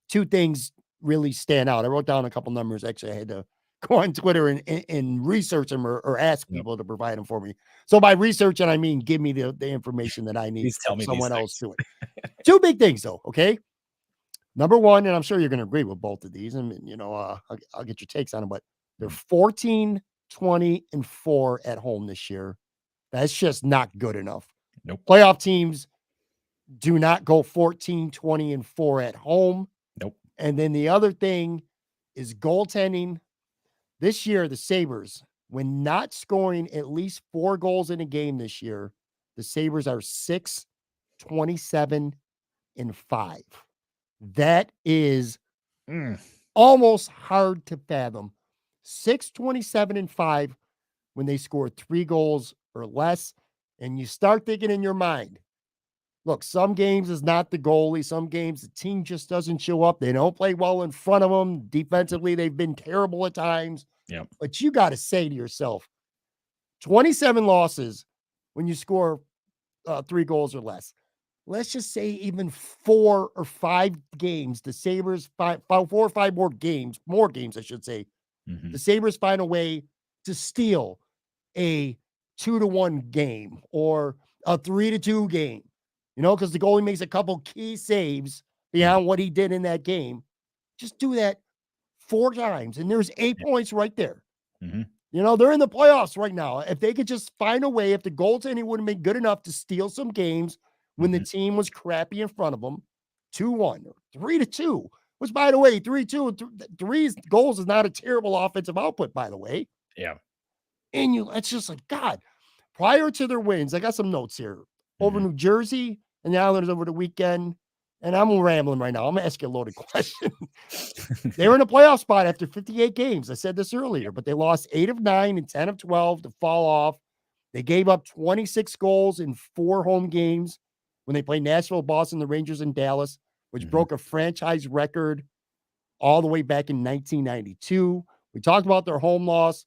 2 things really stand out. I wrote down a couple numbers. Actually, I had to go on Twitter and research them or ask people to provide them for me. So by researching, I mean, give me the information that I need. Please tell me someone else to it. 2 big things though. Okay. Number one, and I'm sure you're going to agree with both of these, and I'll get your takes on them, but they're 14, 20, and 4 at home this year. That's just not good enough. Nope. Playoff teams do not go 14, 20, and 4 at home. Nope. And then the other thing is goaltending. This year, the Sabres, when not scoring at least 4 goals in a game this year, the Sabres are 6, 27, and 5. That is almost hard to fathom. 6-27-5 when they score 3 goals or less. And you start thinking in your mind, look, some games is not the goalie. Some games the team just doesn't show up. They don't play well in front of them. Defensively, they've been terrible at times. Yep. But you got to say to yourself, 27 losses when you score 3 goals or less. Let's just say even 4 or 5 games, the Sabres, 4 or 5 more games, I should say. Mm-hmm. The Sabres find a way to steal a 2-1 game or a 3-2 game, because the goalie makes a couple key saves beyond what he did in that game. Just do that 4 times, and there's 8 points right there. Mm-hmm. They're in the playoffs right now. If they could just find a way, if the goaltending would have been good enough to steal some games when the team was crappy in front of them, 2-1 or 3-2, which, by the way, 3-2, 3 goals is not a terrible offensive output, by the way. Yeah. And it's just like, God, prior to their wins, I got some notes here. Over New Jersey and the Islanders over the weekend, and I'm rambling right now. I'm going to ask you a loaded question. They were in a playoff spot after 58 games. I said this earlier, but they lost 8 of 9 and 10 of 12 to fall off. They gave up 26 goals in 4 home games when they played Nashville, Boston, the Rangers, and Dallas, which broke a franchise record all the way back in 1992. We talked about their home loss.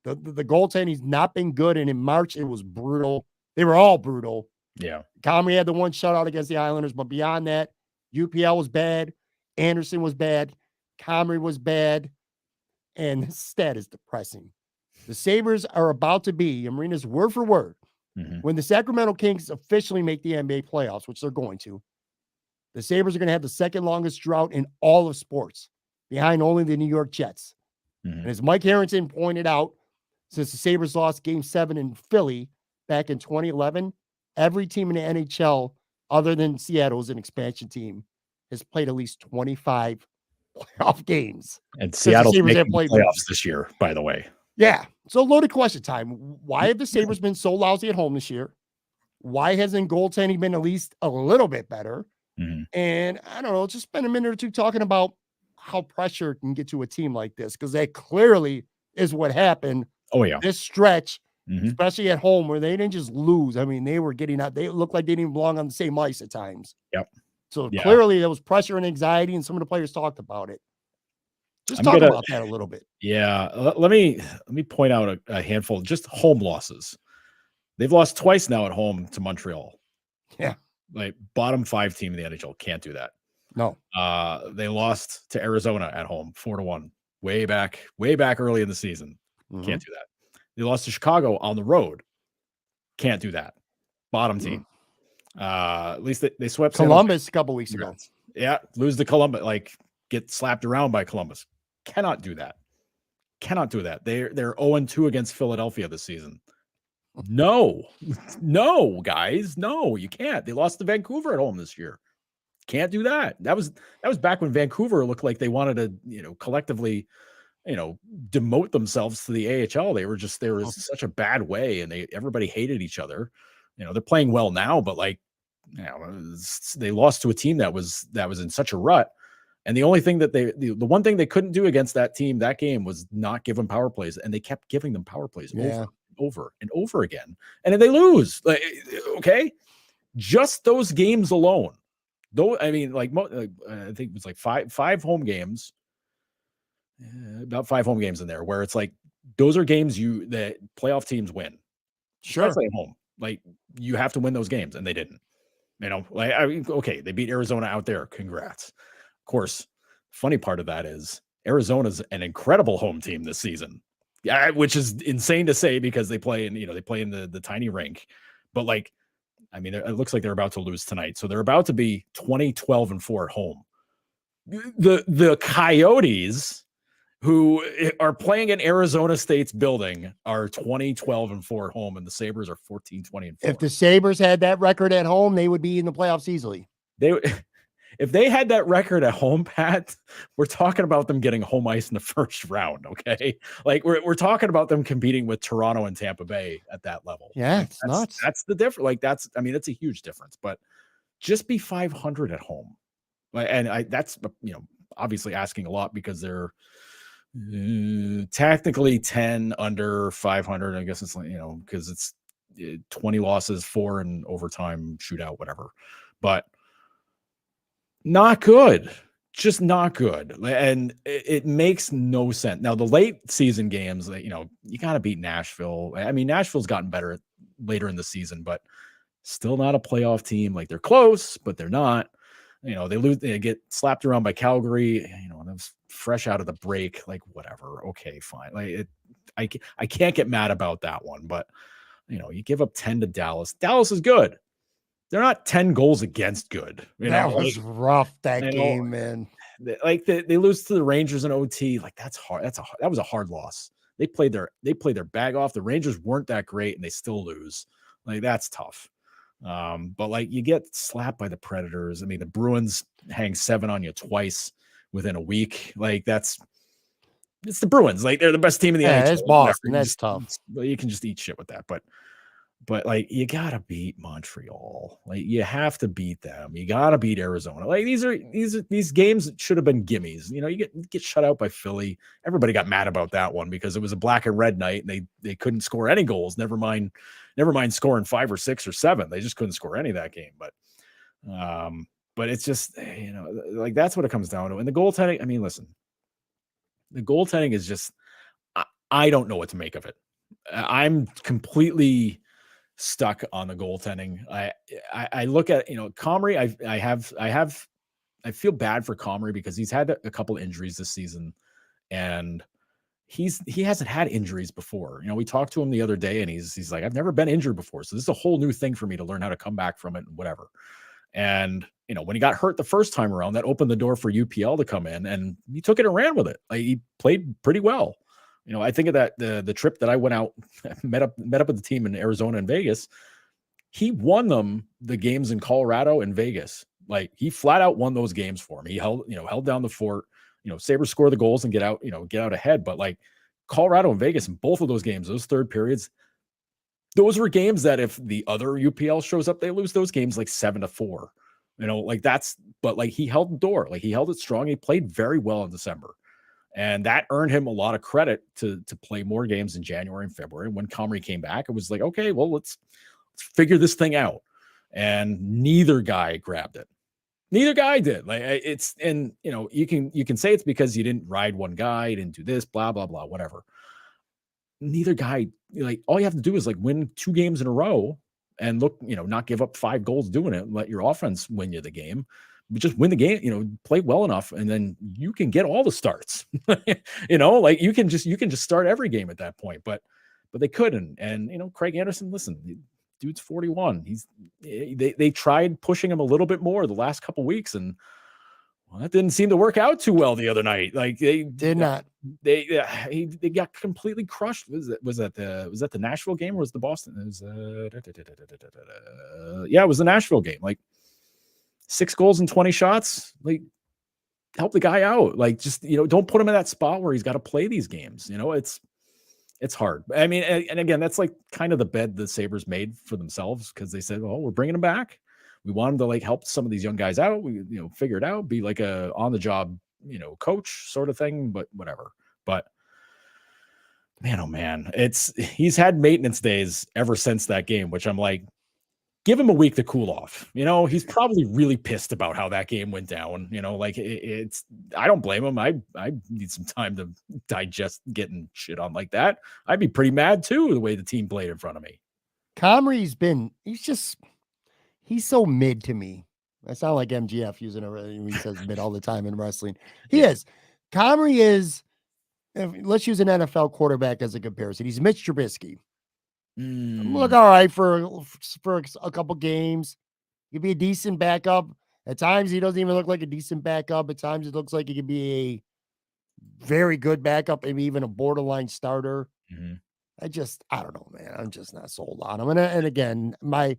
The goaltending's not been good, and in March, it was brutal. They were all brutal. Yeah. Comrie had the 1 shutout against the Islanders, but beyond that, UPL was bad. Anderson was bad. Comrie was bad. And this stat is depressing. The Sabres are about to be, Marina's word for word, when the Sacramento Kings officially make the NBA playoffs, which they're going to, the Sabres are going to have the second longest drought in all of sports, behind only the New York Jets. And as Mike Harrington pointed out, since the Sabres lost Game 7 in Philly back in 2011, every team in the NHL, other than Seattle, is an expansion team, has played at least 25 playoff games. And Seattle's making the playoffs this year, by the way. Yeah. So loaded question time. Why have the Sabres been so lousy at home this year? Why hasn't goaltending been at least a little bit better? And I don't know, just spend a minute or two talking about how pressure can get to a team like this, because that clearly is what happened. Oh, yeah. This stretch, especially at home, where they didn't just lose. I mean, they were getting out. They looked like they didn't even belong on the same ice at times. Yep. So clearly there was pressure and anxiety, and some of the players talked about it. Just talk about that a little bit. Yeah. Let me point out a handful, just home losses. They've lost twice now at home to Montreal. Yeah. Like bottom 5 team in the NHL. Can't do that. No. They lost to Arizona at home 4-1, way back early in the season. Can't do that. They lost to Chicago on the road. Can't do that. Bottom team. At least they swept Columbus a couple weeks ago. Yeah, lose to Columbus, like get slapped around by Columbus. Cannot do that. Cannot do that. They're 0-2 against Philadelphia this season. No, guys, no, you can't. They lost to Vancouver at home this year. Can't do that. That was back when Vancouver looked like they wanted to, collectively, demote themselves to the AHL. They were in such a bad way, and everybody hated each other. They're playing well now, but they lost to a team that was in such a rut. And the only thing that the one thing they couldn't do against that team that game was not give them power plays, and they kept giving them power plays over and over again, and then they lose. Okay, just those games alone. Though, I mean, I think it was like five home games, about 5 home games in there, where it's like those are games that playoff teams win. Sure, at home, you have to win those games, and they didn't. Okay, they beat Arizona out there. Congrats. Of course, funny part of that is Arizona's an incredible home team this season. Yeah, which is insane to say because they play in the tiny rink, but it looks like they're about to lose tonight. So they're about to be 20-12-4 at home. The Coyotes, who are playing in Arizona State's building, are 20-12-4 at home, and the Sabres are 14-20-4. If the Sabres had that record at home, they would be in the playoffs easily. If they had that record at home, Pat, we're talking about them getting home ice in the first round. Okay, we're talking about them competing with Toronto and Tampa Bay at that level. Yeah, it's nuts. That's the difference. That's a huge difference. But just be 500 at home, and that's obviously asking a lot because they're Technically 10 under 500. I guess it's like, because it's 20 losses, 4 in overtime, shootout, whatever. But not good. Just not good. And it makes no sense. Now, the late season games, you got to beat Nashville. I mean, Nashville's gotten better later in the season, but still not a playoff team. Like, they're close, but they're not. They lose, they get slapped around by Calgary, and it was fresh out of the break. Like, whatever. Okay, fine. Like, I can't get mad about that one, but you give up 10 to Dallas. Dallas is good. They're not 10 goals against good. That was rough, that game, man. They lose to the Rangers in OT. Like, that's hard. That was a hard loss. They played their bag off. The Rangers weren't that great, and they still lose. Like, that's tough. But like, you get slapped by the Predators. I mean, the Bruins hang 7 on you twice within a week. Like, it's the Bruins. Like, they're the best team in the NHL. It's Boston. That's tough. You can just eat shit with that. But like, you gotta beat Montreal. Like, you have to beat them. You gotta beat Arizona. Like, these games should have been gimmies. You get shut out by Philly. Everybody got mad about that one because it was a black and red night and they couldn't score any goals. Never mind scoring 5 or 6 or 7. They just couldn't score any of that game. But it's just, like, that's what it comes down to. And the goaltending, I mean, listen, the goaltending is just, I don't know what to make of it. I'm completely stuck on the goaltending. I look at, Comrie. I feel bad for Comrie because he's had a couple injuries this season, and he hasn't had injuries before. We talked to him the other day, and he's like, I've never been injured before, so this is a whole new thing for me to learn how to come back from it and whatever. And when he got hurt the first time around, that opened the door for UPL to come in, and he took it and ran with it. Like, he played pretty well. I think of that the trip that I went out, met up with the team in Arizona and Vegas. He won them the games in Colorado and Vegas. Like, he flat out won those games for him. He held down the fort. Sabres score the goals and get out ahead. But like, Colorado and Vegas, in both of those games, those third periods, those were games that if the other UPL shows up, they lose those games like 7-4. But like, he held the door. Like, he held it strong. He played very well in December. And that earned him a lot of credit to play more games in January and February. When Comrie came back, it was like, okay, well, let's figure this thing out. And neither guy grabbed it. Neither guy did. Like, you can say it's because you didn't ride one guy, you didn't do this, blah, blah, blah, whatever. Neither guy, like, all you have to do is like win 2 games in a row and look, not give up 5 goals doing it and let your offense win you the game. But just win the game, play well enough, and then you can get all the starts. Like, you can just start every game at that point. But they couldn't. And Craig Anderson, listen, dude's 41. They tried pushing him a little bit more the last couple weeks, and that didn't seem to work out too well the other night. Like, they did not. They got completely crushed. Was that the Nashville game or was the Boston? It was it was the Nashville game. Like, 6 goals and 20 shots. Like, help the guy out. Like, just, don't put him in that spot where he's got to play these games. It's hard. I mean, and again, that's like kind of the bed the Sabres made for themselves, because they said, well, we're bringing him back. We want him to like help some of these young guys out. We, figure it out, be like a on the job, coach sort of thing, but whatever. But man, oh man, he's had maintenance days ever since that game, which I'm like, give him a week to cool off. He's probably really pissed about how that game went down. Like, I don't blame him. I need some time to digest getting shit on like that. I'd be pretty mad too, the way the team played in front of me. Comrie's he's so mid to me. I sound like MGF he says mid all the time in wrestling. He is. Comrie is, let's use an NFL quarterback as a comparison. He's Mitch Trubisky. Look all right for a couple games. He could be a decent backup. At times, he doesn't even look like a decent backup. At times, it looks like he could be a very good backup, maybe even a borderline starter. Mm-hmm. I don't know, man. I'm just not sold on him. And again, my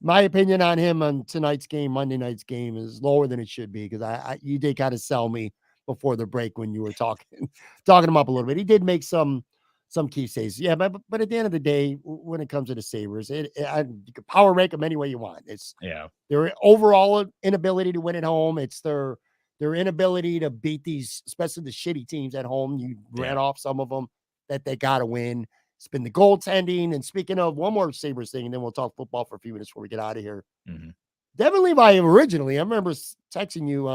opinion on him on tonight's game, Monday night's game, is lower than it should be, because you did kind of sell me before the break when you were talking him up a little bit. He did make some key saves. Yeah, but at the end of the day, when it comes to the Sabres, you can power rank them any way you want. It's their overall inability to win at home. It's their their inability to beat these, especially the shitty teams at home. You read off some of them that they got to win. It's been the goaltending. And speaking of, one more Sabres thing, and then we'll talk football for a few minutes before we get out of here. Devon Levi originally, I remember texting you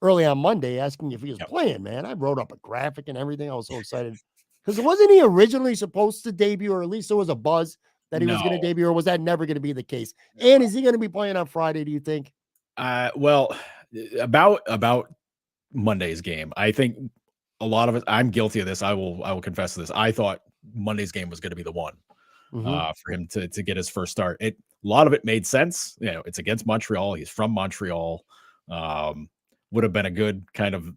early on Monday asking if he was playing, man. I wrote up a graphic and everything. I was so excited. Because wasn't he originally supposed to debut, or at least there was a buzz that he was going to debut, or was that never going to be the case? And is he going to be playing on Friday, do you think? Well, about Monday's game, I think a lot of it, I'm guilty of this. I will confess to this. I thought Monday's game was going to be the one for him to get his first start. A lot of it made sense. You know, it's against Montreal. He's from Montreal. Would have been a good kind of,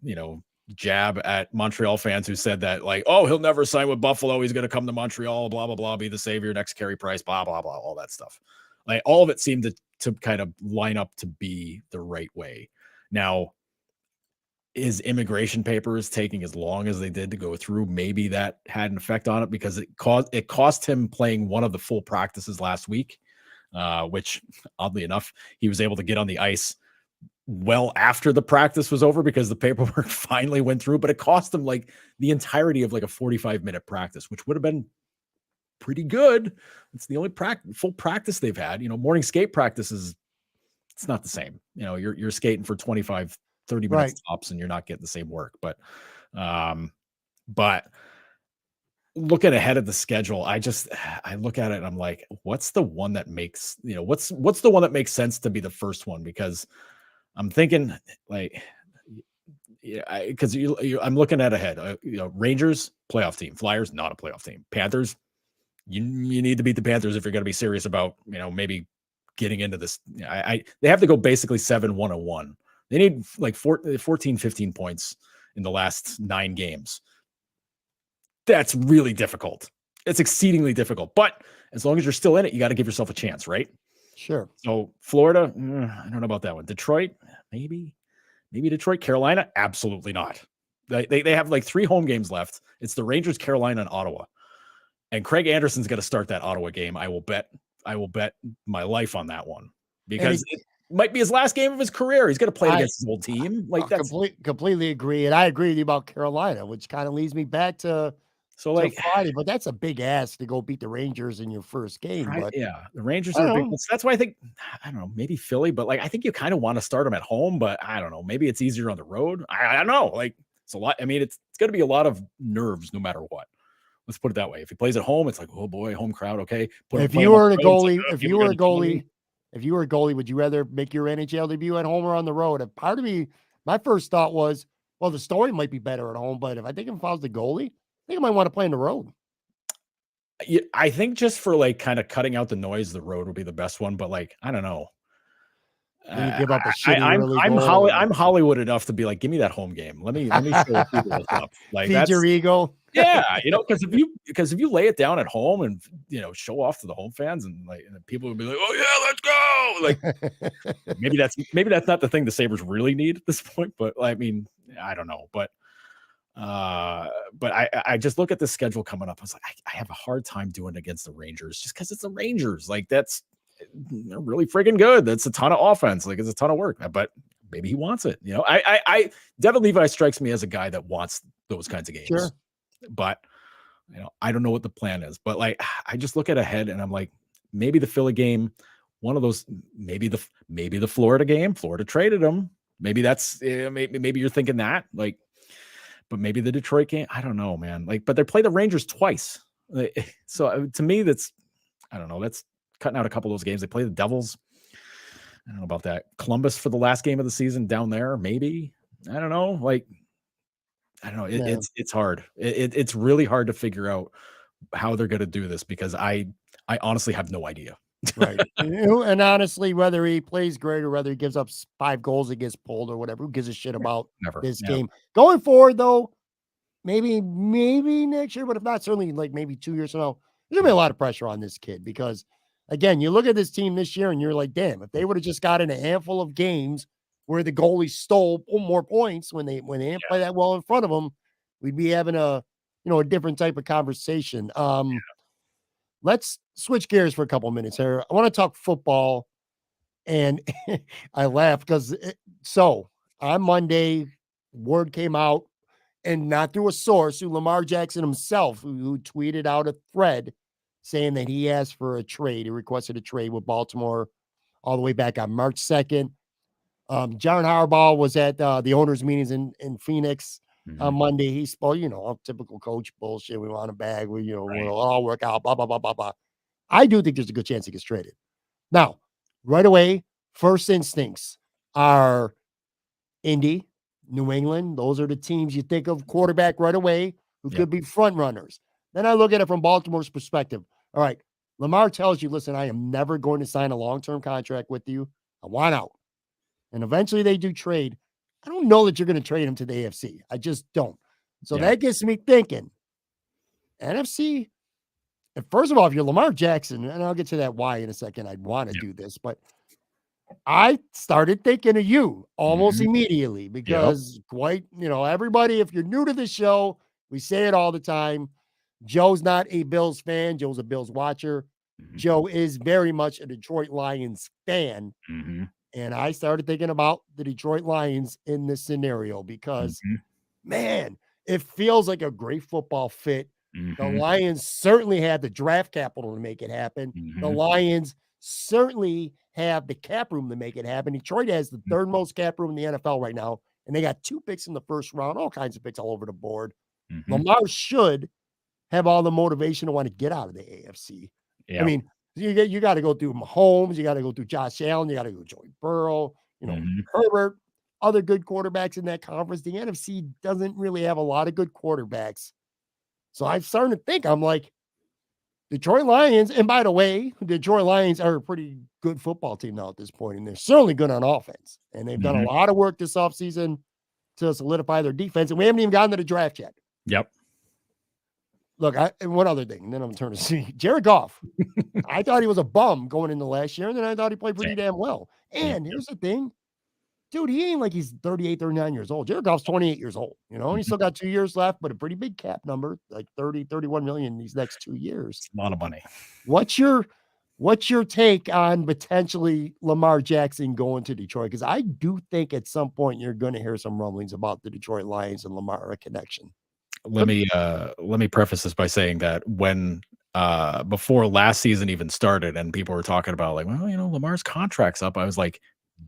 jab at Montreal fans who said that, like, oh, he'll never sign with Buffalo. He's going to come to Montreal, blah, blah, blah, be the savior, next Carey Price, blah, blah, blah, all that stuff. Like, all of it seemed to kind of line up to be the right way. Now, his immigration papers taking as long as they did to go through, maybe that had an effect on it, because it cost him playing one of the full practices last week, which oddly enough, he was able to get on the ice well after the practice was over because the paperwork finally went through, but it cost him like the entirety of like a 45-minute practice, which would have been pretty good. It's the only full practice they've had. Morning skate practices, it's not the same. You're skating for 25, 30 minutes tops and you're not getting the same work. But looking ahead at the schedule, I look at it and I'm like, what's the one that makes, what's the one that makes sense to be the first one? Because I'm thinking like, because I'm looking at ahead. Rangers, playoff team. Flyers, not a playoff team. Panthers, you need to beat the Panthers if you're going to be serious about maybe getting into this. They have to go basically 7-1-1. They need like 14, 15 points in the last 9 games. That's really difficult. It's exceedingly difficult. But as long as you're still in it, you got to give yourself a chance, right? Sure. So Florida, I don't know about that one. Detroit, maybe Detroit. Carolina, absolutely not. They have like 3 home games left. It's the Rangers, Carolina, and Ottawa. And Craig Anderson's going to start that Ottawa game. I will bet my life on that one, because it might be his last game of his career. He's going to play against his old team. Like, that's completely agree. And I agree with you about Carolina, which kind of leads me back to Friday, but that's a big ask to go beat the Rangers in your first game. But yeah, the Rangers are big. That's why I think, I don't know, maybe Philly, but like, I think you kind of want to start them at home, but I don't know, maybe it's easier on the road. I don't know. Like, it's a lot. I mean, it's going to be a lot of nerves no matter what. Let's put it that way. If he plays at home, it's like, oh boy, home crowd. Okay. If you were a goalie, would you rather make your NHL debut at home or on the road? And part of me, my first thought was, well, the story might be better at home, but if I was the goalie, I think I might want to play on the road. Yeah, I think just for like kind of cutting out the noise, the road would be the best one. But like, I don't know. You give up a shitty I'm Hollywood enough to be like, give me that home game. Let me show people what's up. Like, feed your ego. Yeah, because if you lay it down at home and show off to the home fans and people will be like, oh yeah, let's go. Like, maybe that's not the thing the Sabres really need at this point. But I mean, I don't know. But I just look at the schedule coming up. I was like, I have a hard time doing it against the Rangers just because it's the Rangers. Like, they're really freaking good. That's a ton of offense. Like, it's a ton of work. But maybe he wants it. Devon Levi strikes me as a guy that wants those kinds of games. Sure. But I don't know what the plan is. But like, I just look at ahead and I'm like, maybe the Philly game, one of those, maybe the Florida game. Florida traded him. Maybe that's maybe you're thinking that, like. But maybe the Detroit game, I don't know, man. Like, but they play the Rangers twice. So to me, that's cutting out a couple of those games. They play the Devils. I don't know about that. Columbus for the last game of the season down there, maybe. I don't know. Like, I don't know. It's hard. It's really hard to figure out how they're going to do this because I honestly have no idea. Right. And honestly, whether he plays great or whether he gives up 5 goals and gets pulled or whatever, who gives a shit about this game? Going forward, though, maybe next year, but if not, certainly like maybe 2 years from now, there's going to be a lot of pressure on this kid because, again, you look at this team this year and you're like, damn, if they would have just gotten a handful of games where the goalie stole more points when they didn't play that well in front of them, we'd be having a different type of conversation. Let's switch gears for a couple of minutes here. I want to talk football, and I laugh because on Monday, word came out, and not through a source, through Lamar Jackson himself, who tweeted out a thread saying that he asked for a trade. He requested a trade with Baltimore all the way back on March 2nd. John Harbaugh was at the owners' meetings in Phoenix on Monday. He spoke, typical coach bullshit. We want a bag. We'll all work out, blah, blah, blah, blah, blah. I do think there's a good chance he gets traded. Now, right away, first instincts are Indy, New England. Those are the teams you think of quarterback right away who could be front runners. Then I look at it from Baltimore's perspective. All right, Lamar tells you, listen, I am never going to sign a long-term contract with you. I want out. And eventually they do trade. I don't know that you're going to trade him to the AFC. I just don't. So that gets me thinking. NFC, and first of all, if you're Lamar Jackson, and I'll get to that why in a second, I'd want to do this, but I started thinking of you almost immediately because everybody, if you're new to the show, we say it all the time. Joe's not a Bills fan. Joe's a Bills watcher. Joe is very much a Detroit Lions fan. And I started thinking about the Detroit Lions in this scenario because, man, it feels like a great football fit. The Lions certainly have the draft capital to make it happen. The Lions certainly have the cap room to make it happen. Detroit has the third most cap room in the NFL right now, and they got 2 picks in the first round, all kinds of picks all over the board. Lamar should have all the motivation to want to get out of the AFC. I mean, you got to go through Mahomes, you got to go through Josh Allen, you got to go Joey Burrow, Herbert, other good quarterbacks in that conference. The NFC doesn't really have a lot of good quarterbacks. So I'm starting to think, I'm like, Detroit Lions, and by the way, the Detroit Lions are a pretty good football team now at this point, and they're certainly good on offense. And they've done a lot of work this offseason to solidify their defense, and we haven't even gotten to the draft yet. Look, and one other thing, and then I'm turning to see Jared Goff. I thought he was a bum going into last year, and then I thought he played pretty damn well. And here's the thing, dude, he ain't like he's 38, 39 years old. Jared Goff's 28 years old. He's still got 2 years left, but a pretty big cap number, like 30, 31 million these next 2 years. It's a lot of money. What's your take on potentially Lamar Jackson going to Detroit? Because I do think at some point you're going to hear some rumblings about the Detroit Lions and Lamar connection. Let me preface this by saying that when before last season even started and people were talking about like, well, Lamar's contract's up, I was like,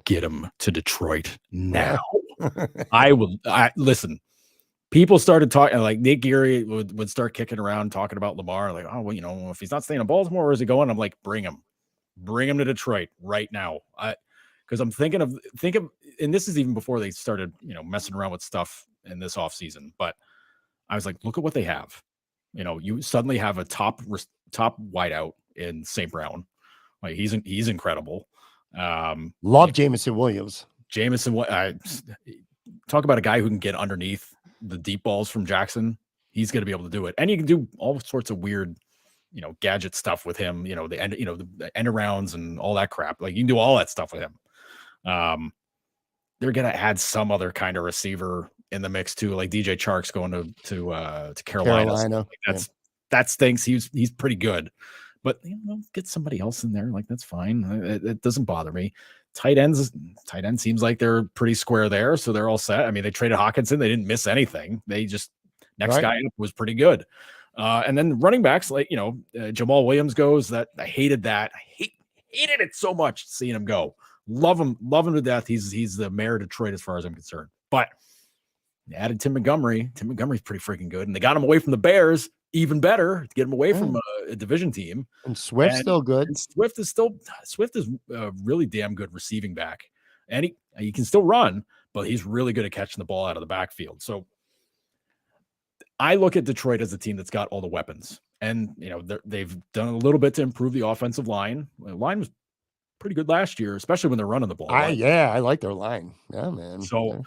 get him to Detroit now. Listen, people started talking, like Nick Geary would start kicking around talking about Lamar, like, oh, well, if he's not staying in Baltimore, where is he going? I'm like, bring him to Detroit right now. Because I'm thinking of, and this is even before they started, messing around with stuff in this offseason, but I was like, look at what they have. You suddenly have a top wideout in St. Brown. Like he's incredible. Love Jameson Williams. Talk about a guy who can get underneath the deep balls from Jackson. He's going to be able to do it, and you can do all sorts of weird, gadget stuff with him. The end arounds and all that crap. Like you can do all that stuff with him. They're going to add some other kind of receiver in the mix too, like DJ Chark's going to Carolina. That stinks. He's pretty good, but get somebody else in there. Like that's fine. It doesn't bother me. Tight end seems like they're pretty square there, so they're all set. I mean, they traded Hawkinson. They didn't miss anything. They just guy up was pretty good. And then running backs, like Jamal Williams goes. That I hated that. I hated it so much seeing him go. Love him to death. He's the mayor of Detroit as far as I'm concerned. But they added Tim Montgomery. Tim Montgomery's pretty freaking good, and they got him away from the Bears. Even better to get him away from a division team. And Swift's still good. And Swift is a really damn good receiving back, and he can still run, but he's really good at catching the ball out of the backfield. So I look at Detroit as a team that's got all the weapons, and they've done a little bit to improve the offensive line. The line was pretty good last year, especially when they're running the ball. I like their line. Yeah, man. So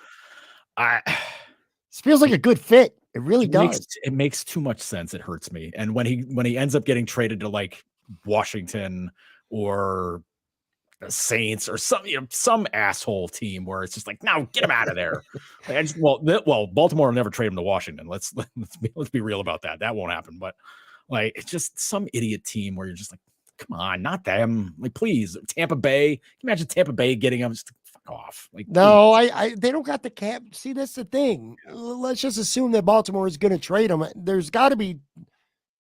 this feels like a good fit. It really does. It makes too much sense. It hurts me. And when he ends up getting traded to like Washington or the Saints or some asshole team where it's just like, no, get him out of there. Baltimore will never trade him to Washington. Let's be real about that. That won't happen. But like, it's just some idiot team where you're just like, come on, not them. Like, please, Tampa Bay. Can you imagine Tampa Bay getting him? Just off. Like, no, they don't got the cap. See, that's the thing. Let's just assume that Baltimore is going to trade him. There's got to be,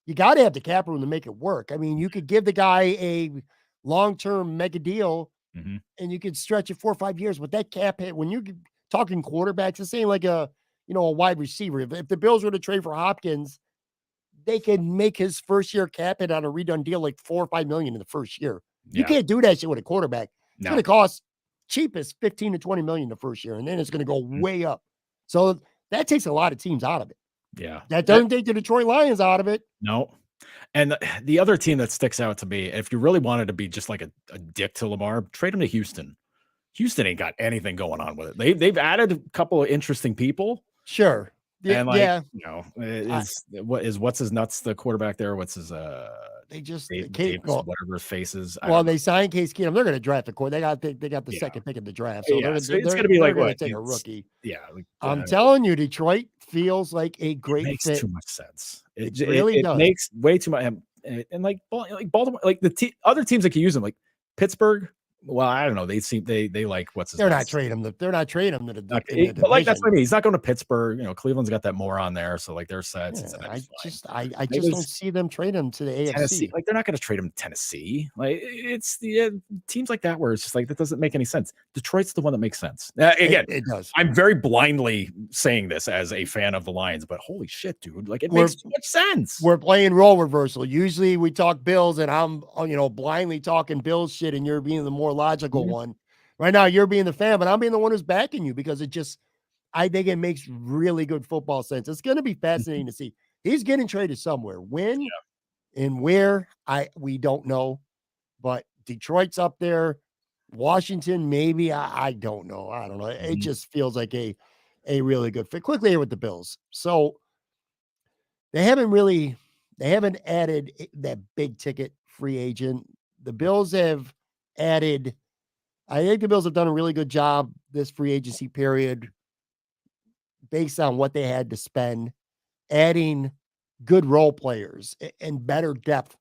you got to have the cap room to make it work. I mean, you could give the guy a long-term mega deal and you could stretch it 4 or 5 years, but that cap hit, when you're talking quarterbacks, it's saying like a wide receiver. If the Bills were to trade for Hopkins, they can make his first year cap hit on a redone deal like $4 or $5 million in the first year. You can't do that shit with a quarterback. It's going to cost cheapest 15 to 20 million the first year, and then it's going to go way up. So that takes a lot of teams out of it. Yeah. That doesn't take the Detroit Lions out of it. No. And the other team that sticks out to me, if you really wanted to be just like a dick to Lamar, trade him to Houston. Houston ain't got anything going on with it. They've added a couple of interesting people. Sure. And what's his nuts, the quarterback there? What's his they just whatever his face is. They signed Case Keenum. They're going to draft a quarterback. They got the second pick of the draft. So it's going to be like what? Take a rookie. Yeah. I'm telling you, Detroit feels like a great makes fit. Too much sense. It really does. Makes way too much. And like Baltimore, like other teams that can use them, like Pittsburgh. Well, I don't know. They like what's his. They're not trading him. They're not trading him. But like that's what I mean. He's not going to Pittsburgh. Cleveland's got that more on there, so like they're set. I just don't see them trading him to the AFC. Tennessee. Like they're not going to trade him to Tennessee. Like it's the teams like that where it's just like that doesn't make any sense. Detroit's the one that makes sense. Again, it does. I'm very blindly saying this as a fan of the Lions, but holy shit, dude! Like it makes too much sense. We're playing role reversal. Usually we talk Bills, and I'm blindly talking Bills shit, and you're being the more logical one. Right now, you're being the fan, but I'm being the one who's backing you because I think it makes really good football sense. It's going to be fascinating to see. He's getting traded somewhere. When and where, we don't know. But Detroit's up there. Washington, maybe. I don't know. I don't know. It just feels like a really good fit. Quickly here with the Bills. So they haven't added that big ticket free agent. The Bills have added, I think the Bills have done a really good job this free agency period based on what they had to spend, adding good role players and better depth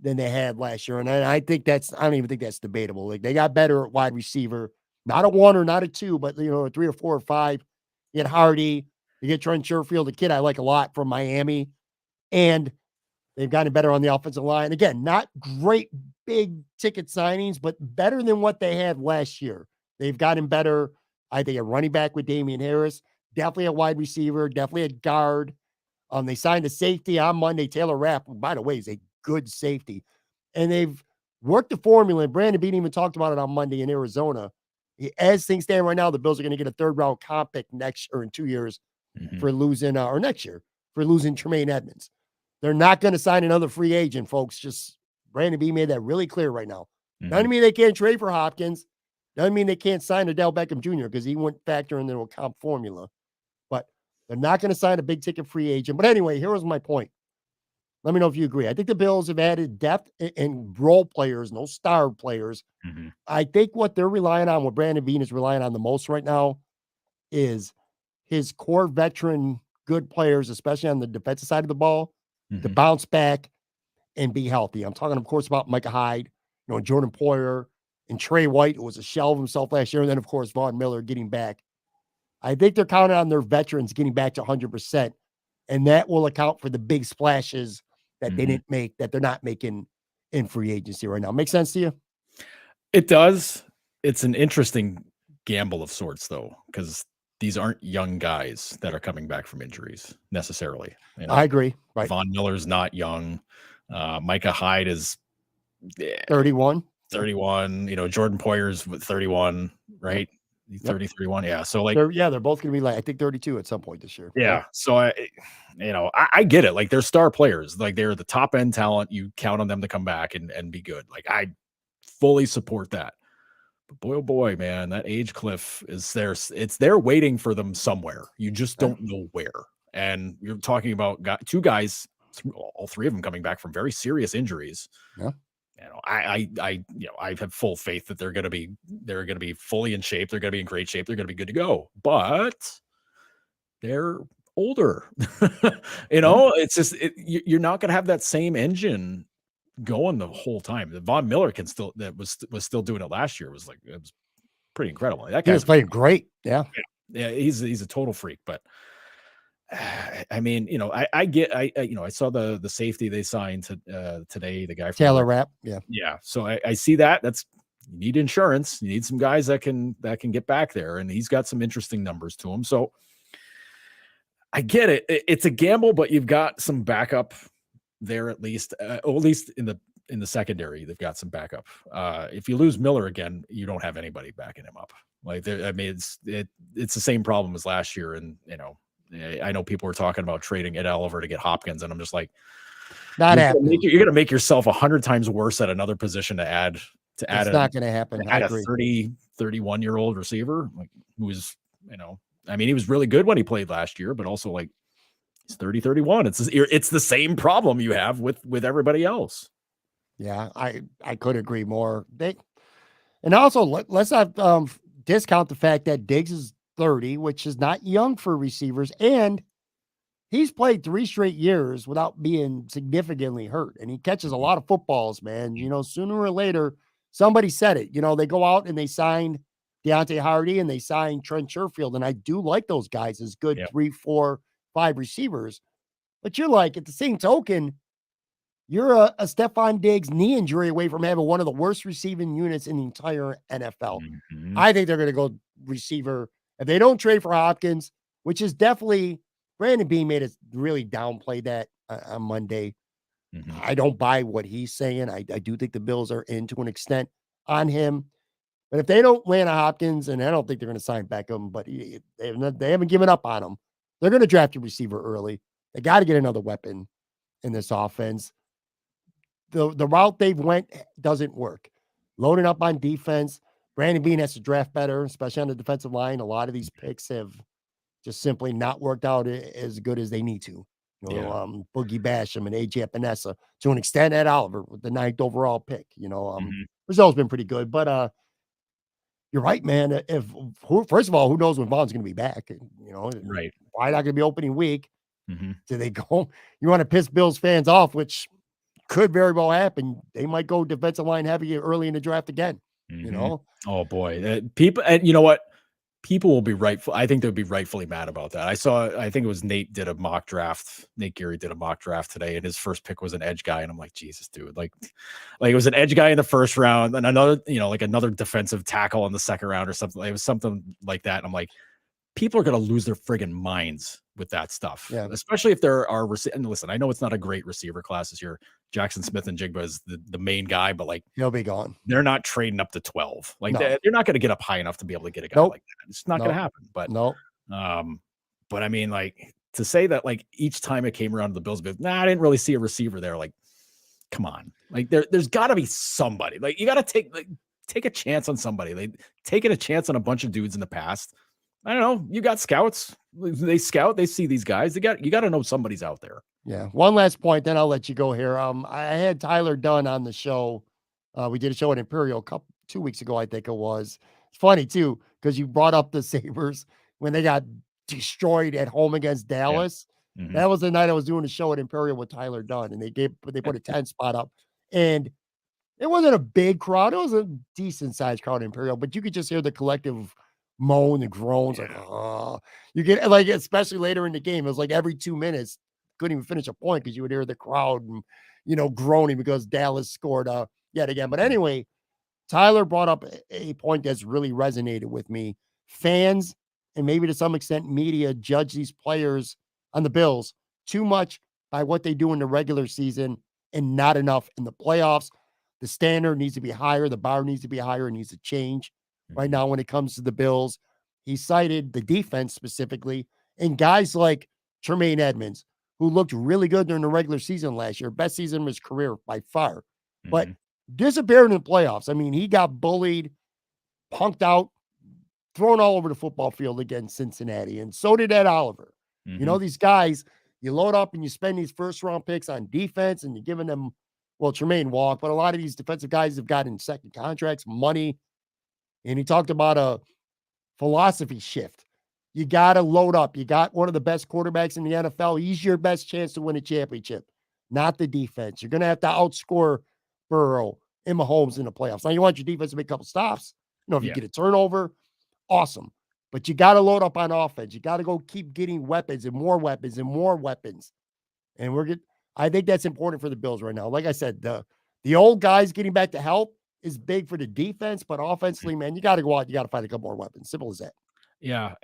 than they had last year. And I think I don't even think that's debatable. Like they got better at wide receiver, not a 1 or not a 2, but a 3 or 4 or 5. You get Hardy, you get Trent Sherfield, a kid I like a lot from Miami, and they've gotten better on the offensive line. Again, not great big ticket signings, but better than what they had last year. They've gotten better. I think a running back with Damian Harris, definitely a wide receiver, definitely a guard. They signed a safety on Monday, Taylor Rapp, who, by the way, is a good safety. And they've worked the formula, and Brandon Beane even talked about it on Monday in Arizona. As things stand right now, the Bills are going to get a 3rd-round comp pick next or in 2 years for losing, or next year, for losing Tremaine Edmonds. They're not going to sign another free agent, folks. Just Brandon B made that really clear right now. Doesn't mean they can't trade for Hopkins. Doesn't mean they can't sign Odell Beckham Jr. because he wouldn't factor into a comp formula. But they're not going to sign a big ticket free agent. But anyway, here was my point. Let me know if you agree. I think the Bills have added depth and role players, no star players. I think what they're relying on, what Brandon Beane is relying on the most right now, is his core veteran good players, especially on the defensive side of the ball, to bounce back and be healthy. I'm talking, of course, about Micah Hyde, Jordan Poyer, and Trey White, who was a shell of himself last year, and then, of course, Von Miller getting back. I think they're counting on their veterans getting back to 100%, and that will account for the big splashes that they didn't make, that they're not making in free agency right now. Make sense to you? It does. It's an interesting gamble of sorts, though, because these aren't young guys that are coming back from injuries necessarily. I agree. Right. Von Miller's not young. Micah Hyde is 31. 31. Jordan Poyer's 31, right? 30, 31. Yeah. So they're both going to be I think 32 at some point this year. Yeah. So I get it. Like they're star players. Like they're the top end talent. You count on them to come back and be good. Like I fully support that. But boy, oh boy, man, that age cliff is there. It's there waiting for them somewhere. You just don't know where. And you're talking about two guys, all 3 of them coming back from very serious injuries. Yeah. I have full faith that they're going to be fully in shape. They're going to be in great shape. They're going to be good to go, but they're older. It's just, you're not going to have that same engine going the whole time. Von Miller was still doing it last year. It was pretty incredible. That He guy's was playing great. Yeah. Yeah, he's a total freak. But I mean, I saw the safety they signed today, the guy from Taylor Rapp. Yeah. Yeah. So I see that. You need insurance. You need some guys that can get back there, and he's got some interesting numbers to him. So I get it. It's a gamble, but you've got some backup there at least in the secondary. They've got some backup. If you lose Miller again, you don't have anybody backing him up. Like, I mean, it's the same problem as last year. And I know people were talking about trading Ed Oliver to get Hopkins, and I'm just like, not happening. You're going to make yourself 100 times worse at another position to add. It's not going to happen. I agree. A 31-year-old receiver, like, who is, I mean, he was really good when he played last year, but also, like, he's 30, 31. It's the same problem you have with everybody else. Yeah, I could agree more. And also, let's not discount the fact that Diggs is 30, which is not young for receivers, and he's played 3 straight years without being significantly hurt, and he catches a lot of footballs, man. Sooner or later, somebody said it. They go out and they sign Deontay Hardy and they sign Trent Sherfield, and I do like those guys as good 3, 4, 5 receivers. But you're like, at the same token, you're a Stephon Diggs knee injury away from having one of the worst receiving units in the entire NFL. Mm-hmm. I think they're going to go receiver. If they don't trade for Hopkins, which is definitely, Brandon Beane made us really downplay that on Monday. Mm-hmm. I don't buy what he's saying. I do think the Bills are in to an extent on him. But if they don't land a Hopkins, and I don't think they're going to sign Beckham, but they haven't given up on him. They're going to draft a receiver early. They got to get another weapon in this offense. The route they've went doesn't work. Loading up on defense. Brandon Beane has to draft better, especially on the defensive line. A lot of these picks have just simply not worked out as good as they need to. Boogie Basham and AJ Epinesa, to an extent, Ed Oliver with the 9th overall pick. Brazil's been pretty good, but you're right, man. First of all, who knows when Vaughn's going to be back? Right? Why not going to be opening week? Mm-hmm. Do they go? You want to piss Bills fans off, which could very well happen. They might go defensive line heavy early in the draft again. Mm-hmm. Oh boy, people, and you know what? People will be rightful. I think they'll be rightfully mad about that. I think it was Nate Geary did a mock draft today, and his first pick was an edge guy. And I'm like, Jesus, dude, like it was an edge guy in the first round and another defensive tackle in the second round or something. It was something like that. And I'm like, people are going to lose their friggin' minds with that stuff. Yeah. Especially if there are, and listen, I know it's not a great receiver class this year. Jackson Smith and Jigba is the main guy, but like, he'll be gone. They're not trading up to 12. Like, no. They're not going to get up high enough to be able to get a guy like that. It's not going to happen. But but I mean, like, to say that, like, each time it came around to the Bills, I didn't really see a receiver there. Like, come on, like there's got to be somebody. Like, you got to take a chance on somebody. They taken a chance on a bunch of dudes in the past. I don't know. You got scouts. They scout. They see these guys. You got to know somebody's out there. Yeah. One last point, then I'll let you go here. I had Tyler Dunn on the show. We did a show at Imperial 2 weeks ago, I think it was. It's funny too, because you brought up the Sabres when they got destroyed at home against Dallas. Yeah. Mm-hmm. That was the night I was doing a show at Imperial with Tyler Dunn, and they put a 10 spot up, and it wasn't a big crowd. It was a decent sized crowd at Imperial, but you could just hear the collective moan and groans. Like, oh, you get, like, especially later in the game, it was like every 2 minutes, couldn't even finish a point because you would hear the crowd and, groaning because Dallas scored yet again. But anyway, Tyler brought up a point that's really resonated with me. Fans, and maybe to some extent media, judge these players on the Bills too much by what they do in the regular season and not enough in the playoffs. The standard needs to be higher. The bar needs to be higher. It needs to change. Right now, when it comes to the Bills, he cited the defense specifically, and guys like Tremaine Edmonds, who looked really good during the regular season last year, best season of his career by far, but disappeared in the playoffs. I mean, he got bullied, punked out, thrown all over the football field against Cincinnati, and so did Ed Oliver. Mm-hmm. These guys, you load up and you spend these first-round picks on defense, and you're giving them, well, Tremaine walked, but a lot of these defensive guys have gotten second contracts, money. And he talked about a philosophy shift. You got to load up. You got one of the best quarterbacks in the NFL. He's your best chance to win a championship, not the defense. You're going to have to outscore Burrow and Mahomes in the playoffs. Now, you want your defense to make a couple stops, If you get a turnover, awesome. But you got to load up on offense. You got to go keep getting weapons and more weapons and more weapons. And I think that's important for the Bills right now. Like I said, the old guys getting back to help is big for the defense, but offensively, man, you got to go out. You got to find a couple more weapons. Simple as that. Yeah,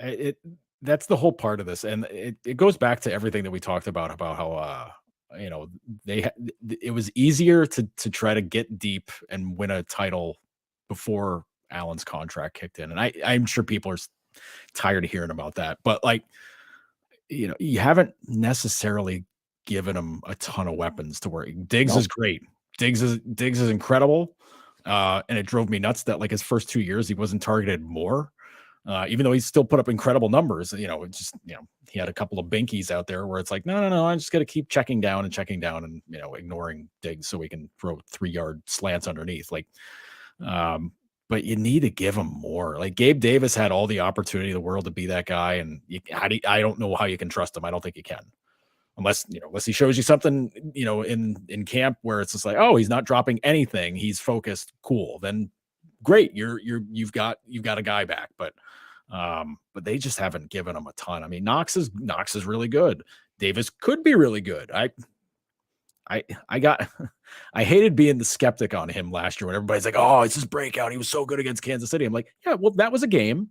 that's the whole part of this, and it goes back to everything that we talked about how it was easier to try to get deep and win a title before Allen's contract kicked in, and I'm sure people are tired of hearing about that, but like, you haven't necessarily given him a ton of weapons to work. Diggs is great. Diggs is incredible, and it drove me nuts that like his first 2 years he wasn't targeted more. Even though he still put up incredible numbers, he had a couple of binkies out there where it's like, no, I'm just going to keep checking down and, ignoring Diggs so we can throw 3-yard slants underneath. Like, but you need to give him more. Like Gabe Davis had all the opportunity in the world to be that guy. And I don't know how you can trust him. I don't think you can. Unless he shows you something, in camp where it's just like, oh, he's not dropping anything. He's focused. Cool. Then great. You've got a guy back, but they just haven't given him a ton. I mean, Knox is really good. Davis could be really good. I hated being the skeptic on him last year when everybody's like, oh, it's his breakout. He was so good against Kansas City. I'm like, yeah, well, that was a game.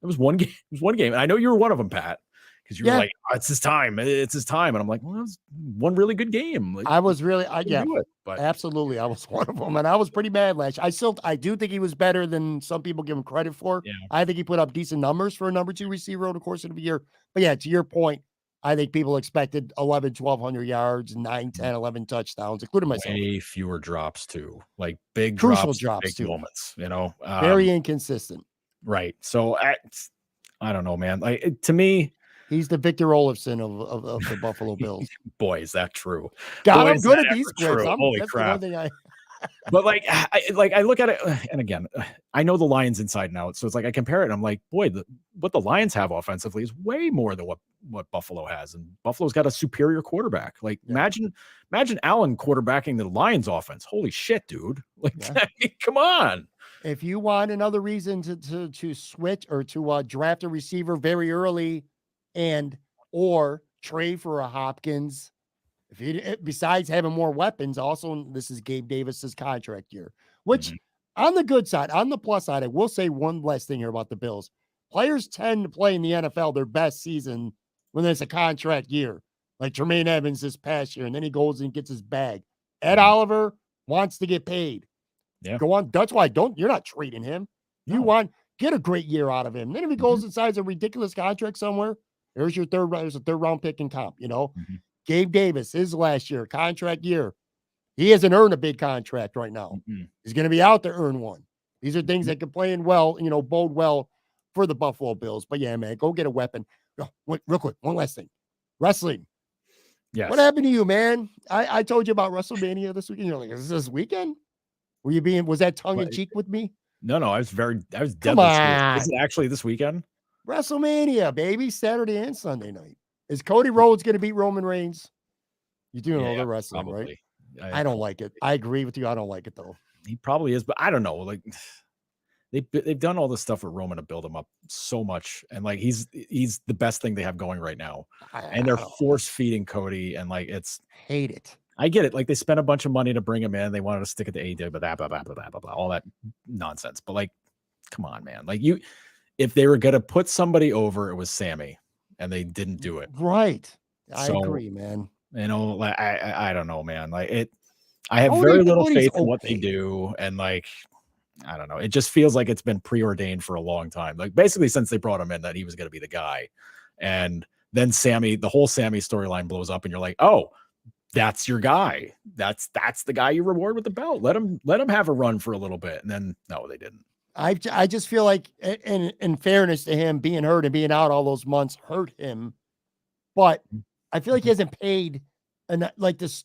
It was one game. It was one game. And I know you were one of them, Pat, because you were like, oh, it's his time. It's his time. And I'm like, well, that was one really good game. Like, I was really, absolutely. I was one of them. And I was pretty mad last year. I do think he was better than some people give him credit for. Yeah. I think he put up decent numbers for a number 2 receiver over the course of the year. But yeah, to your point, I think people expected 1,200 yards, 9, 10, 11 touchdowns, including myself. Way fewer drops too, like big crucial drops big too. Moments, very inconsistent. Right. So I don't know, man. Like to me, he's the Victor Olofsson of the Buffalo Bills. Boy, is that true? God, I'm good at these quips. Holy crap! But like I look at it, and again, I know the Lions inside and out, so it's like I compare it. And I'm like, boy, what the Lions have offensively is way more than what Buffalo has, and Buffalo's got a superior quarterback. Like imagine Allen quarterbacking the Lions offense. Holy shit, dude! Like, come on. If you want another reason to switch or to draft a receiver very early, or trade for a Hopkins. Besides having more weapons, also this is Gabe Davis's contract year, which on the good side, on the plus side, I will say one last thing here about the Bills. Players tend to play in the NFL their best season when there's a contract year, like Tremaine Evans this past year, and then he goes and gets his bag. Ed Oliver wants to get paid. Yeah, go on. That's why you're not trading him. You get a great year out of him. Then if he goes and signs a ridiculous contract somewhere, there's a third round pick in comp. Gabe Davis, his last year, contract year. He hasn't earned a big contract right now. He's going to be out to earn one. These are things that can play in bode well for the Buffalo Bills. But yeah, man, go get a weapon. Real quick, one last thing. Wrestling. Yes. What happened to you, man? I told you about WrestleMania this weekend. You're like, is this weekend? Was that tongue in cheek with me? No, I was deadly serious. Is it actually this weekend? WrestleMania, baby, Saturday and Sunday night. Is Cody Rhodes going to beat Roman Reigns? You do know the wrestling, probably. Right? I don't like it. I agree with you. I don't like it though. He probably is, but I don't know. Like they've done all this stuff with Roman to build him up so much, and like he's the best thing they have going right now. And they're force feeding Cody, and like hate it. I get it. Like they spent a bunch of money to bring him in. They wanted to stick it to AEW, blah blah blah blah blah blah, all that nonsense. But like, come on, man. Like if they were gonna put somebody over, it was Sammy, and they didn't do it. Right. I agree, man. Like I don't know, man. Like I have very little faith in what they do, and like I don't know. It just feels like it's been preordained for a long time. Like basically since they brought him in, that he was going to be the guy, and then the whole Sammy storyline blows up, and you're like, oh, that's your guy. That's the guy you reward with the belt. Let him have a run for a little bit, and then no, they didn't. I just feel like, in fairness to him, being hurt and being out all those months hurt him, but I feel like he hasn't paid enough. Like this,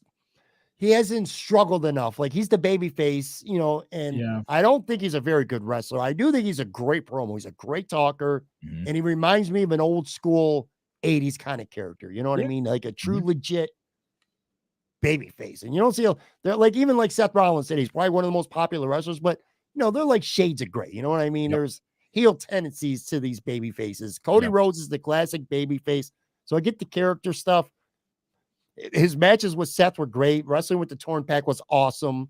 he hasn't struggled enough. Like he's the baby face, and I don't think he's a very good wrestler. I do think he's a great promo. He's a great talker, and he reminds me of an old school 80s kind of character. You know what I mean? Like a true legit baby face. And you don't see they're like, even like Seth Rollins said, he's probably one of the most popular wrestlers, but they're like shades of gray. You know what I mean? Yep. There's heel tendencies to these baby faces. Cody Rhodes is the classic baby face. So I get the character stuff. His matches with Seth were great. Wrestling with the Torn Pack was awesome.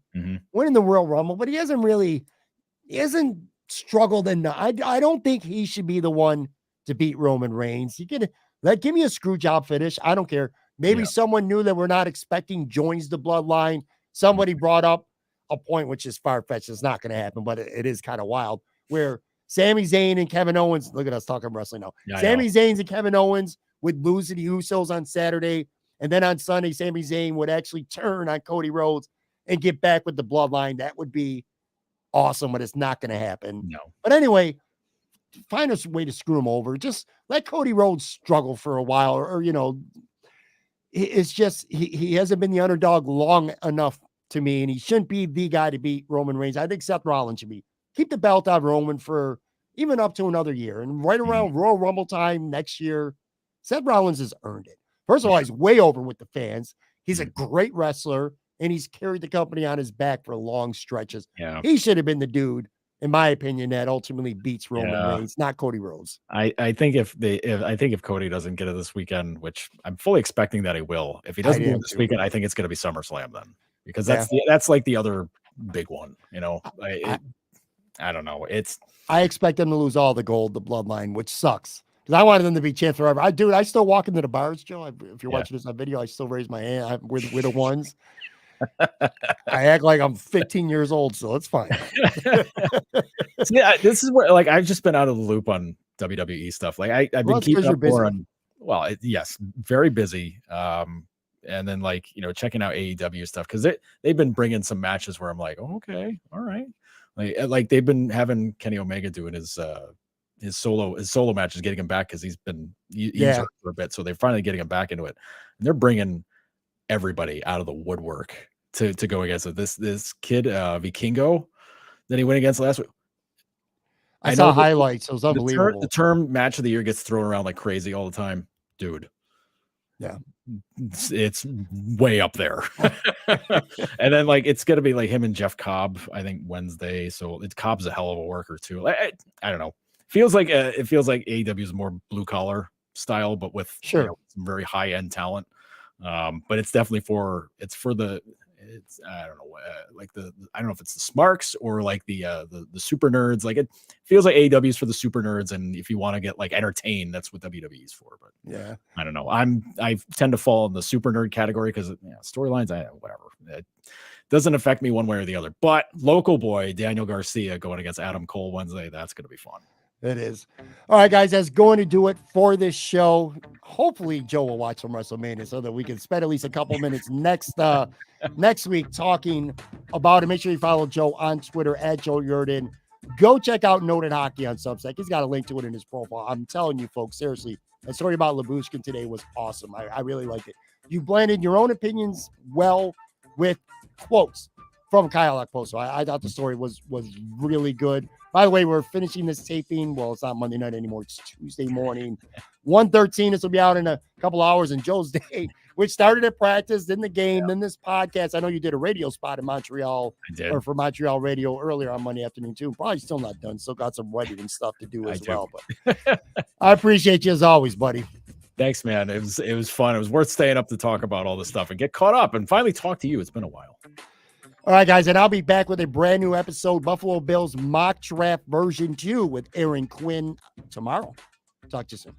Winning the Royal Rumble, but he hasn't struggled enough. I don't think he should be the one to beat Roman Reigns. He could give me a screw job finish. I don't care. Maybe someone new that we're not expecting joins the bloodline. Somebody brought up a point which is far-fetched. It's not going to happen, but it is kind of wild, where Sami Zayn and Kevin Owens, look at us talking wrestling now. Yeah, Sami Zayn and Kevin Owens would lose to the Usos on Saturday, and then on Sunday, Sami Zayn would actually turn on Cody Rhodes and get back with the bloodline. That would be awesome, but it's not going to happen. No. But anyway, find a way to screw him over. Just let Cody Rhodes struggle for a while, or it's just he hasn't been the underdog long enough to me, and he shouldn't be the guy to beat Roman Reigns. I think Seth Rollins should keep the belt on Roman for even up to another year, and right around Royal Rumble time next year, Seth Rollins has earned it. First of all, he's way over with the fans. He's a great wrestler, and he's carried the company on his back for long stretches. Yeah. He should have been the dude, in my opinion, that ultimately beats Roman Reigns, not Cody Rhodes. I think if Cody doesn't get it this weekend, which I'm fully expecting that he will, if he doesn't get it this weekend, I think it's going to be SummerSlam then, because that's like the other big one. I don't know. I expect them to lose all the gold, the bloodline, which sucks. Because I wanted them to be champs forever. I still walk into the bars, Joe. If you're watching this on video, I still raise my hand with the ones. I act like I'm 15 years old, so it's fine. This is where I've just been out of the loop on WWE stuff. I've been keeping up more on. Well, yes, very busy. And then checking out AEW stuff, because they've been bringing some matches where I'm like, oh, okay, all right. Like they've been having Kenny Omega doing his solo matches, getting him back because he's hurt for a bit. So they're finally getting him back into it, and they're bringing everybody out of the woodwork to go against it. This kid Vikingo that he went against last week. I saw highlights. It was unbelievable. The term match of the year gets thrown around like crazy all the time, dude. Yeah, it's way up there. And then it's gonna be him and Jeff Cobb, I think, Wednesday. So Cobb's a hell of a worker too. I don't know. It feels like AEW is more blue collar style, but with some very high end talent. But it's definitely I don't know, I don't know if it's the smarks or the super nerds. It feels like AEW is for the super nerds, and if you want to get entertained, that's what WWE is for. But yeah, I don't know. I tend to fall in the super nerd category because storylines, whatever. It doesn't affect me one way or the other. But local boy Daniel Garcia going against Adam Cole Wednesday, that's going to be fun. It is. All right, guys, that's going to do it for this show. Hopefully Joe will watch some WrestleMania so that we can spend at least a couple minutes next week talking about it. Make sure you follow Joe on Twitter at Joe Yerdon. Go check out Noted Hockey on Substack. He's got a link to it in his profile. I'm telling you, folks, seriously, the story about Lyubushkin today was awesome. I really liked it. You blended your own opinions well with quotes from Kyle Okposo. I thought the story was really good. By the way, we're finishing this taping. Well, it's not Monday night anymore. It's Tuesday morning. 1:13. This will be out in a couple hours. And Joe's day, which started at practice, then the game, then this podcast. I know you did a radio spot in Montreal, or for Montreal radio earlier on Monday afternoon too. Probably still not done. Still got some writing and stuff to do as well. But I appreciate you as always, buddy. Thanks, man. It was fun. It was worth staying up to talk about all this stuff and get caught up and finally talk to you. It's been a while. All right, guys, and I'll be back with a brand new episode, Buffalo Bills Mock Draft version 2 with Aaron Quinn tomorrow. Talk to you soon.